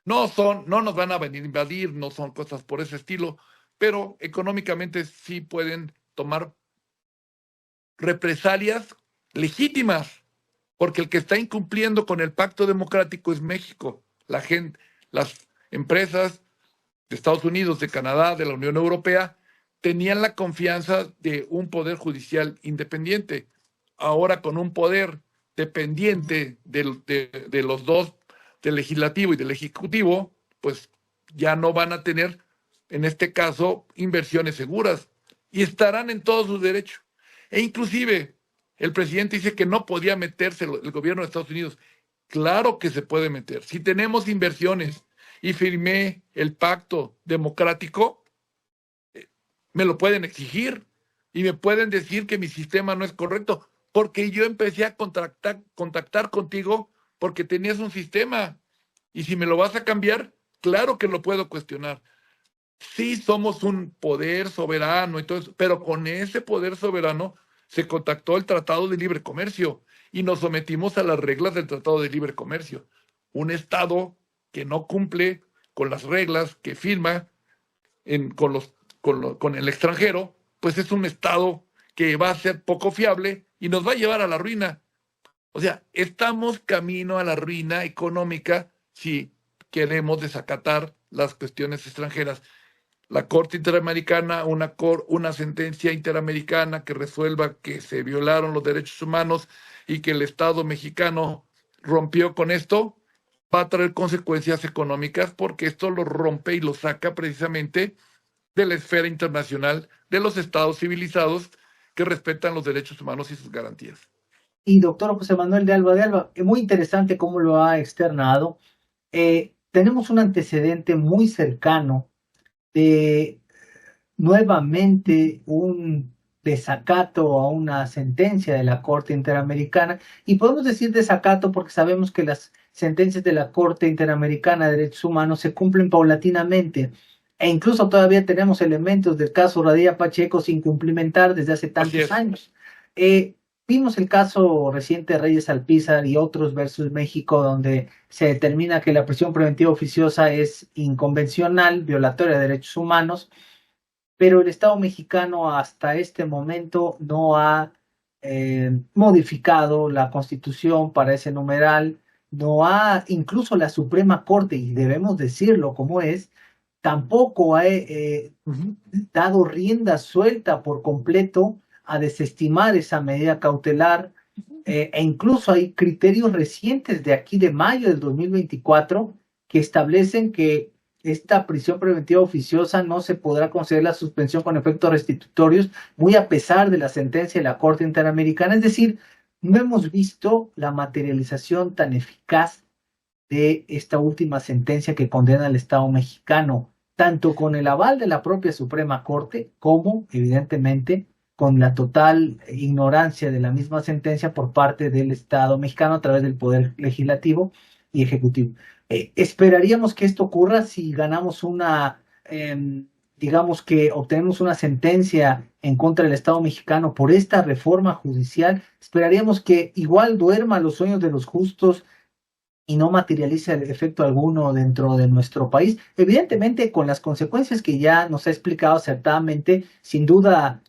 No nos van a venir a invadir, no son cosas por ese estilo, pero económicamente sí pueden tomar represalias legítimas, porque el que está incumpliendo con el pacto democrático es México. La gente, las empresas de Estados Unidos, de Canadá, de la Unión Europea, tenían la confianza de un poder judicial independiente. Ahora con un poder dependiente de los dos, del legislativo y del ejecutivo, pues ya no van a tener, en este caso, inversiones seguras y estarán en todo su derecho. E inclusive el presidente dice que no podía meterse el gobierno de Estados Unidos. Claro que se puede meter. Si tenemos inversiones y firmé el pacto democrático, me lo pueden exigir. y me pueden decir que mi sistema no es correcto, porque yo empecé a contactar contigo porque tenías un sistema, y si me lo vas a cambiar, claro que lo puedo cuestionar. Sí somos un poder soberano y todo eso, pero con ese poder soberano se contactó el Tratado de Libre Comercio y nos sometimos a las reglas del Tratado de Libre Comercio. Un Estado que no cumple con las reglas que firma con el extranjero, pues es un Estado que va a ser poco fiable y nos va a llevar a la ruina. O sea, estamos camino a la ruina económica si queremos desacatar las cuestiones extranjeras. La Corte Interamericana, una sentencia interamericana que resuelva que se violaron los derechos humanos y que el Estado mexicano rompió con esto, va a traer consecuencias económicas porque esto lo rompe y lo saca precisamente de la esfera internacional de los estados civilizados que respetan los derechos humanos y sus garantías. Y doctor José Manuel de Alba, es muy interesante cómo lo ha externado. Tenemos un antecedente muy cercano de nuevamente un desacato a una sentencia de la Corte Interamericana, y podemos decir desacato porque sabemos que las sentencias de la Corte Interamericana de Derechos Humanos se cumplen paulatinamente, e incluso todavía tenemos elementos del caso Radilla Pacheco sin cumplimentar desde hace tantos años. Vimos el caso reciente de Reyes Alpizar y otros versus México, donde se determina que la prisión preventiva oficiosa es inconvencional, violatoria de derechos humanos, pero el Estado mexicano hasta este momento no ha modificado la Constitución para ese numeral, no ha, incluso la Suprema Corte, y debemos decirlo como es, tampoco ha dado rienda suelta por completo a desestimar esa medida cautelar, e incluso hay criterios recientes de aquí de mayo del 2024 que establecen que esta prisión preventiva oficiosa no se podrá conceder la suspensión con efectos restitutorios, muy a pesar de la sentencia de la Corte Interamericana. Es decir, no hemos visto la materialización tan eficaz de esta última sentencia que condena al Estado mexicano, tanto con el aval de la propia Suprema Corte como, evidentemente, con la total ignorancia de la misma sentencia por parte del Estado mexicano a través del Poder Legislativo y Ejecutivo. Esperaríamos que esto ocurra si ganamos digamos que obtenemos una sentencia en contra del Estado mexicano por esta reforma judicial. Esperaríamos que igual duerma los sueños de los justos y no materialice el efecto alguno dentro de nuestro país. Evidentemente, con las consecuencias que ya nos ha explicado acertadamente, sin duda,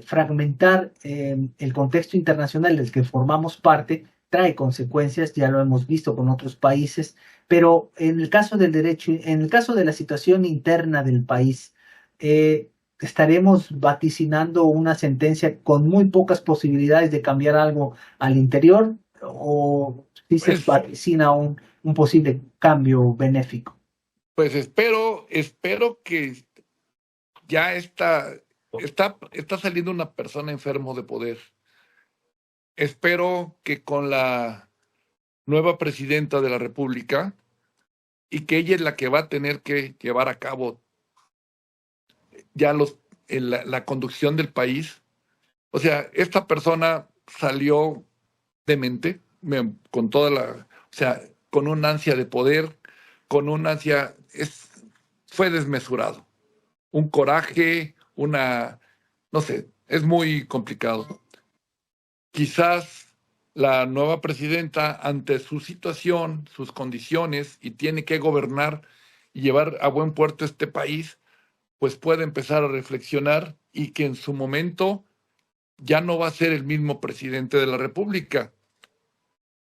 fragmentar el contexto internacional del que formamos parte trae consecuencias, ya lo hemos visto con otros países, pero en el caso del derecho, en el caso de la situación interna del país, estaremos vaticinando una sentencia con muy pocas posibilidades de cambiar algo al interior, o si se Pues, vaticina un posible cambio benéfico. pues espero que ya está saliendo una persona enfermo de poder. Espero que con la nueva presidenta de la República, y que ella es la que va a tener que llevar a cabo ya la conducción del país. O sea, esta persona salió demente, con toda o sea, con un ansia de poder, con un ansia, fue desmesurado. Un coraje, no sé, es muy complicado. Quizás la nueva presidenta, ante su situación, sus condiciones, y tiene que gobernar y llevar a buen puerto este país, pues puede empezar a reflexionar, y que en su momento ya no va a ser el mismo presidente de la República,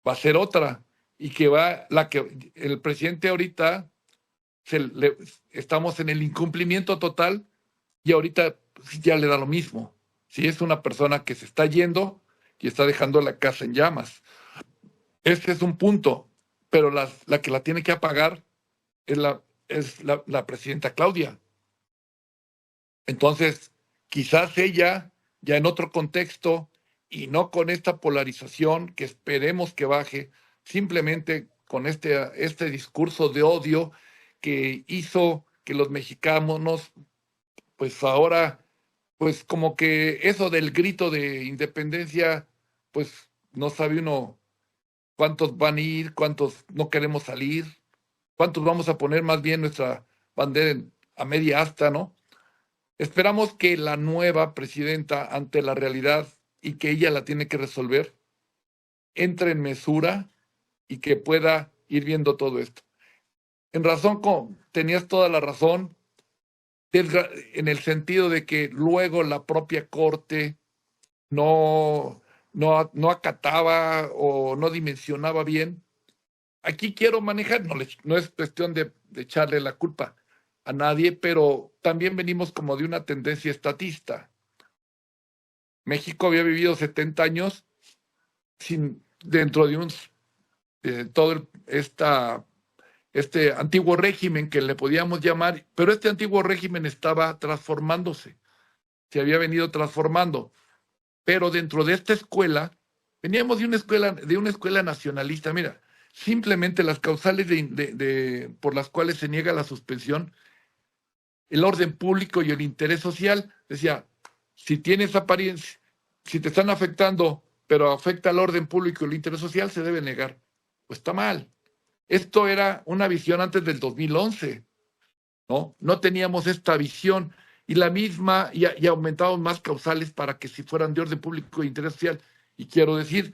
va a ser otra, y que el presidente ahorita estamos en el incumplimiento total, y ahorita pues, ya le da lo mismo. Si es una persona que se está yendo y está dejando la casa en llamas. Este es un punto, pero la que la tiene que apagar es la presidenta Claudia. Entonces, quizás ella, ya en otro contexto, y no con esta polarización que esperemos que baje, simplemente con este discurso de odio que hizo que los mexicanos, pues ahora, pues como que eso del grito de independencia, pues no sabe uno cuántos van a ir, cuántos no queremos salir, cuántos vamos a poner más bien nuestra bandera a media asta, ¿no? Esperamos que la nueva presidenta, ante la realidad y que ella la tiene que resolver, entre en mesura y que pueda ir viendo todo esto. En razón, tenías toda la razón, en el sentido de que luego la propia Corte no acataba o no dimensionaba bien. Aquí quiero manejar, no es cuestión de echarle la culpa a nadie, pero también venimos como de una tendencia estatista. México había vivido 70 años dentro de todo este antiguo régimen que le podíamos llamar, pero este antiguo régimen estaba transformándose, se había venido transformando, pero dentro de esta escuela, veníamos de una escuela nacionalista. Mira, simplemente las causales por las cuales se niega la suspensión, el orden público y el interés social, decía, si tienes apariencia, si te están afectando, pero afecta al orden público y el interés social, se debe negar. Pues está mal. Esto era una visión antes del 2011, ¿no? No teníamos esta visión y la misma, y aumentamos más causales para que si fueran de orden público e interés social. Y quiero decir,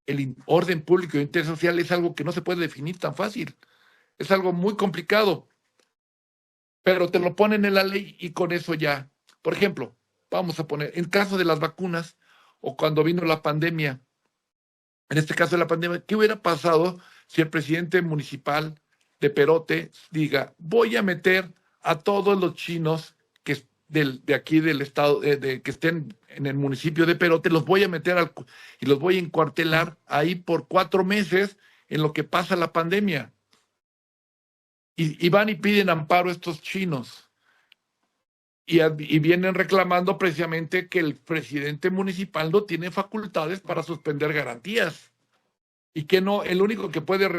el orden público e interés social es algo que no se puede definir tan fácil. Es algo muy complicado, pero te lo ponen en la ley y con eso ya. Por ejemplo, vamos a poner, en caso de las vacunas o cuando vino la pandemia, en este caso de la pandemia, ¿qué hubiera pasado si el presidente municipal de Perote diga, voy a meter a todos los chinos de aquí del estado, que estén en el municipio de Perote, los voy a meter y los voy a encuartelar ahí por 4 meses en lo que pasa la pandemia? Y van y piden amparo estos chinos. Y vienen reclamando precisamente que el presidente municipal no tiene facultades para suspender garantías. Y que no, el único que puede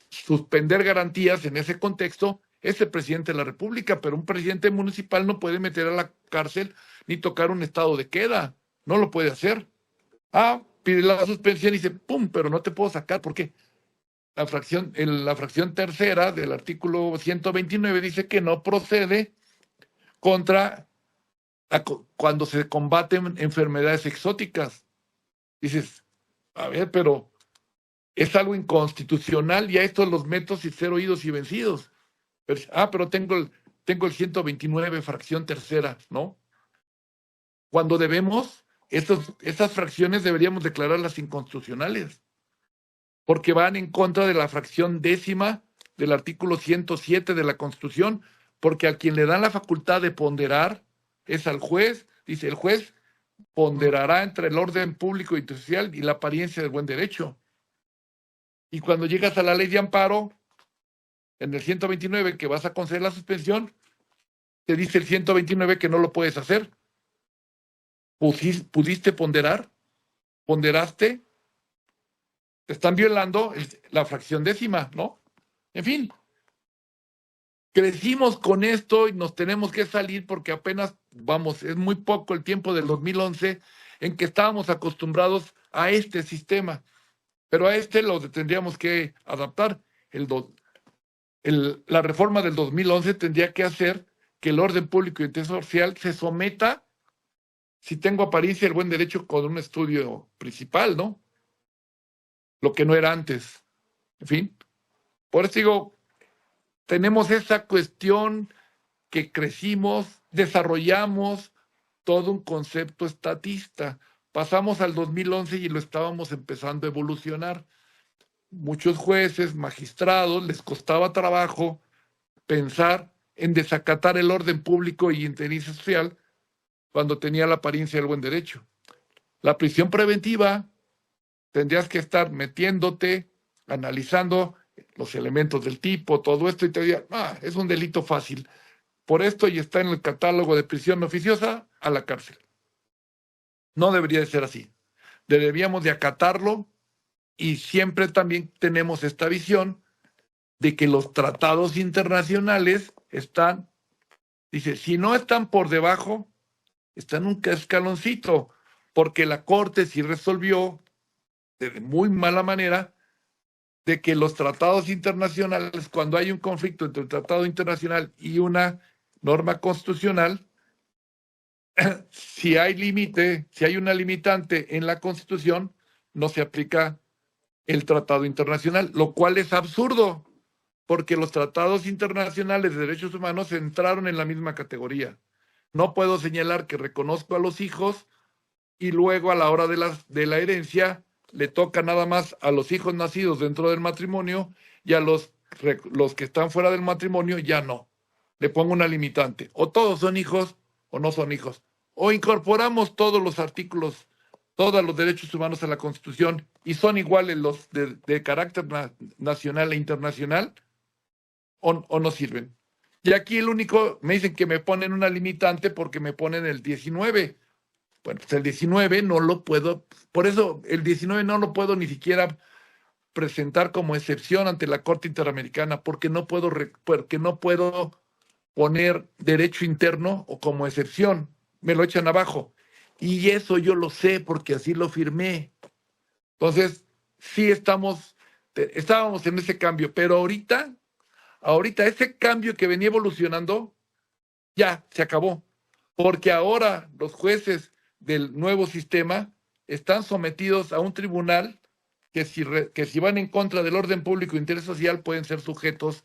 suspender garantías en ese contexto es el presidente de la República, pero un presidente municipal no puede meter a la cárcel ni tocar un estado de queda. No lo puede hacer. Pide la suspensión y dice, ¡pum!, pero no te puedo sacar. ¿Por qué? La fracción tercera del artículo 129 dice que no procede cuando se combaten enfermedades exóticas. Dices, a ver, pero es algo inconstitucional y a estos los meto sin ser oídos y vencidos. Pero tengo el 129, fracción tercera, ¿no? Cuando estas fracciones deberíamos declararlas inconstitucionales, porque van en contra de la fracción décima del artículo 107 de la Constitución, porque a quien le dan la facultad de ponderar es al juez. Dice, el juez ponderará entre el orden público y social y la apariencia del buen derecho. Y cuando llegas a la ley de amparo, en el 129, que vas a conceder la suspensión, te dice el 129 que no lo puedes hacer. ¿Pudiste ponderar? ¿Ponderaste? Te están violando la fracción décima, ¿no? En fin, crecimos con esto y nos tenemos que salir porque apenas, es muy poco el tiempo del 2011 en que estábamos acostumbrados a este sistema, pero a lo tendríamos que adaptar. La reforma del 2011 tendría que hacer que el orden público y el interés social se someta, si tengo apariencia del buen derecho, con un estudio principal, ¿no? Lo que no era antes. En fin, por eso digo, tenemos esa cuestión que crecimos, desarrollamos todo un concepto estatista. Pasamos al 2011 y lo estábamos empezando a evolucionar. Muchos jueces, magistrados, les costaba trabajo pensar en desacatar el orden público y interés social cuando tenía la apariencia del buen derecho. La prisión preventiva, tendrías que estar metiéndote, analizando los elementos del tipo, todo esto, y te diría, es un delito fácil. Por esto y está en el catálogo de prisión oficiosa, a la cárcel. No debería de ser así. Deberíamos de acatarlo y siempre también tenemos esta visión de que los tratados internacionales dice, si no están por debajo, está en un escaloncito, porque la Corte sí resolvió de muy mala manera de que los tratados internacionales, cuando hay un conflicto entre el tratado internacional y una norma constitucional, si hay límite, si hay una limitante en la Constitución, no se aplica el tratado internacional, lo cual es absurdo, porque los tratados internacionales de derechos humanos entraron en la misma categoría. No puedo señalar que reconozco a los hijos y luego a la hora de la herencia le toca nada más a los hijos nacidos dentro del matrimonio y a los que están fuera del matrimonio ya no. Le pongo una limitante. O todos son hijos o no son hijos. O incorporamos todos los artículos, todos los derechos humanos a la Constitución y son iguales los de carácter nacional e internacional o no sirven. Y aquí el único, me dicen que me ponen una limitante porque me ponen el 19. Bueno, pues el 19 no lo puedo, por eso el 19 no lo puedo ni siquiera presentar como excepción ante la Corte Interamericana, porque no puedo poner derecho interno o como excepción, me lo echan abajo. Y eso yo lo sé porque así lo firmé. Entonces, sí estábamos en ese cambio, pero ahorita ese cambio que venía evolucionando ya se acabó, porque ahora los jueces del nuevo sistema están sometidos a un tribunal que si van en contra del orden público e interés social pueden ser sujetos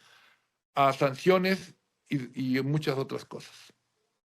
a sanciones y muchas otras cosas.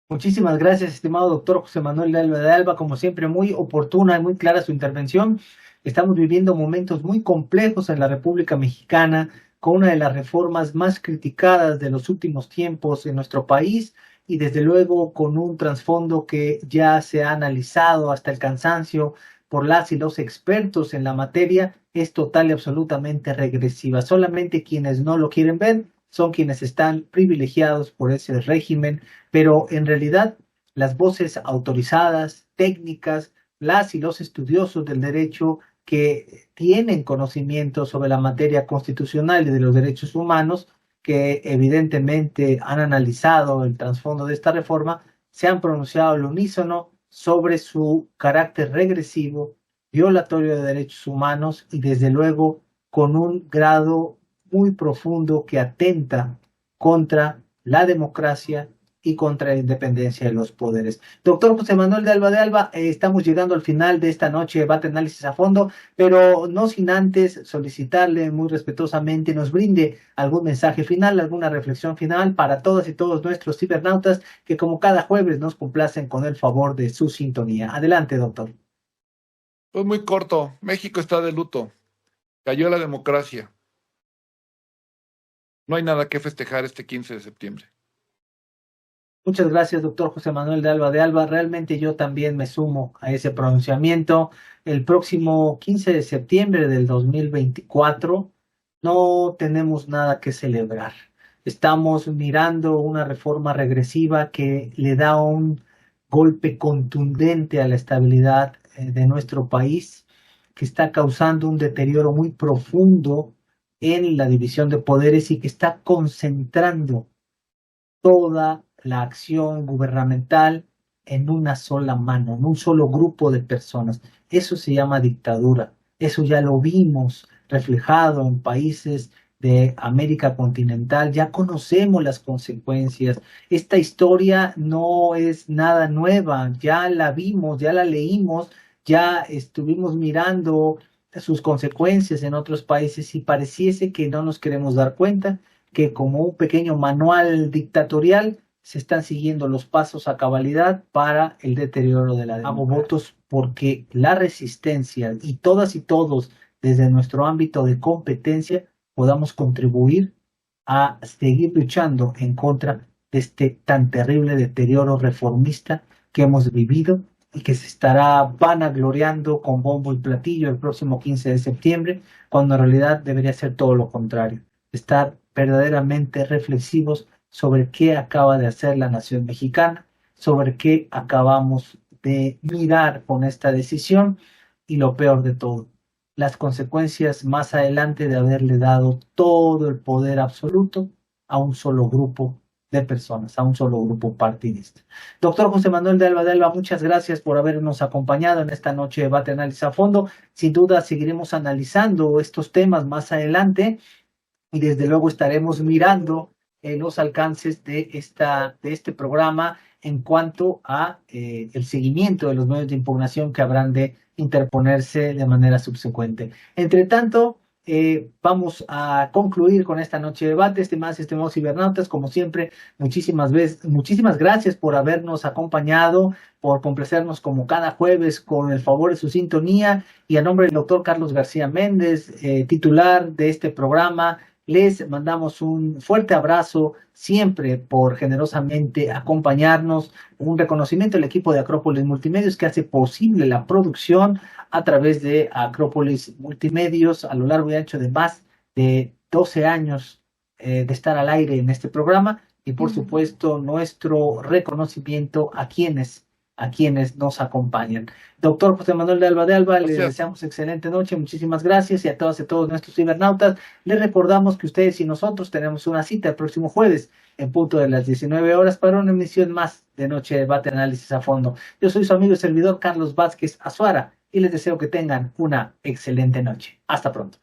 Muchísimas gracias, estimado doctor José Manuel de Alba de Alba. Como siempre, muy oportuna y muy clara su intervención. Estamos viviendo momentos muy complejos en la República Mexicana, con una de las reformas más criticadas de los últimos tiempos en nuestro país y desde luego con un trasfondo que ya se ha analizado hasta el cansancio por las y los expertos en la materia, es total y absolutamente regresiva. Solamente quienes no lo quieren ver son quienes están privilegiados por ese régimen, pero en realidad las voces autorizadas, técnicas, las y los estudiosos del derecho que tienen conocimiento sobre la materia constitucional y de los derechos humanos, que evidentemente han analizado el trasfondo de esta reforma, se han pronunciado al unísono sobre su carácter regresivo, violatorio de derechos humanos y desde luego con un grado muy profundo que atenta contra la democracia y contra la independencia de los poderes. Doctor José Manuel de Alba, estamos llegando al final de esta noche de debate análisis a fondo, pero no sin antes solicitarle muy respetuosamente nos brinde algún mensaje final, alguna reflexión final para todas y todos nuestros cibernautas que como cada jueves nos complacen con el favor de su sintonía. Adelante, doctor. Pues muy corto, México está de luto, cayó la democracia. No hay nada que festejar este 15 de septiembre. Muchas gracias, doctor José Manuel de Alba. Realmente yo también me sumo a ese pronunciamiento. El próximo 15 de septiembre del 2024 no tenemos nada que celebrar. Estamos mirando una reforma regresiva que le da un golpe contundente a la estabilidad de nuestro país, que está causando un deterioro muy profundo en la división de poderes y que está concentrando toda la acción gubernamental en una sola mano, en un solo grupo de personas. Eso se llama dictadura. Eso ya lo vimos reflejado en países de América continental. Ya conocemos las consecuencias. Esta historia no es nada nueva. Ya la vimos, ya la leímos, ya estuvimos mirando sus consecuencias en otros países y pareciese que no nos queremos dar cuenta que como un pequeño manual dictatorial se están siguiendo los pasos a cabalidad para el deterioro de la democracia. Hago votos porque la resistencia y todas y todos desde nuestro ámbito de competencia podamos contribuir a seguir luchando en contra de este tan terrible deterioro reformista que hemos vivido y que se estará vanagloriando con bombo y platillo el próximo 15 de septiembre, cuando en realidad debería ser todo lo contrario, estar verdaderamente reflexivos sobre qué acaba de hacer la nación mexicana, sobre qué acabamos de mirar con esta decisión y lo peor de todo, las consecuencias más adelante de haberle dado todo el poder absoluto a un solo grupo de personas, a un solo grupo partidista. Doctor José Manuel de Alba, muchas gracias por habernos acompañado en esta noche de debate análisis a fondo. Sin duda seguiremos analizando estos temas más adelante y desde luego estaremos mirando los alcances de este programa en cuanto a el seguimiento de los medios de impugnación que habrán de interponerse de manera subsecuente. Entre tanto, vamos a concluir con esta noche de debate. Estimados cibernautas, como siempre, muchísimas gracias por habernos acompañado, por complacernos como cada jueves con el favor de su sintonía, y a nombre del doctor Carlos García Méndez, titular de este programa, les mandamos un fuerte abrazo siempre por generosamente acompañarnos. Un reconocimiento al equipo de Acrópolis Multimedios que hace posible la producción a través de Acrópolis Multimedios a lo largo y ancho de más de 12 años de estar al aire en este programa, y por supuesto nuestro reconocimiento a quienes nos acompañan. Doctor José Manuel de Alba, les deseamos excelente noche, muchísimas gracias, y a todas y todos nuestros cibernautas les recordamos que ustedes y nosotros tenemos una cita el próximo jueves en punto de las 19 horas para una emisión más de Noche de Debate Análisis a Fondo. Yo soy su amigo y servidor Carlos Vázquez Azuara y les deseo que tengan una excelente noche. Hasta pronto.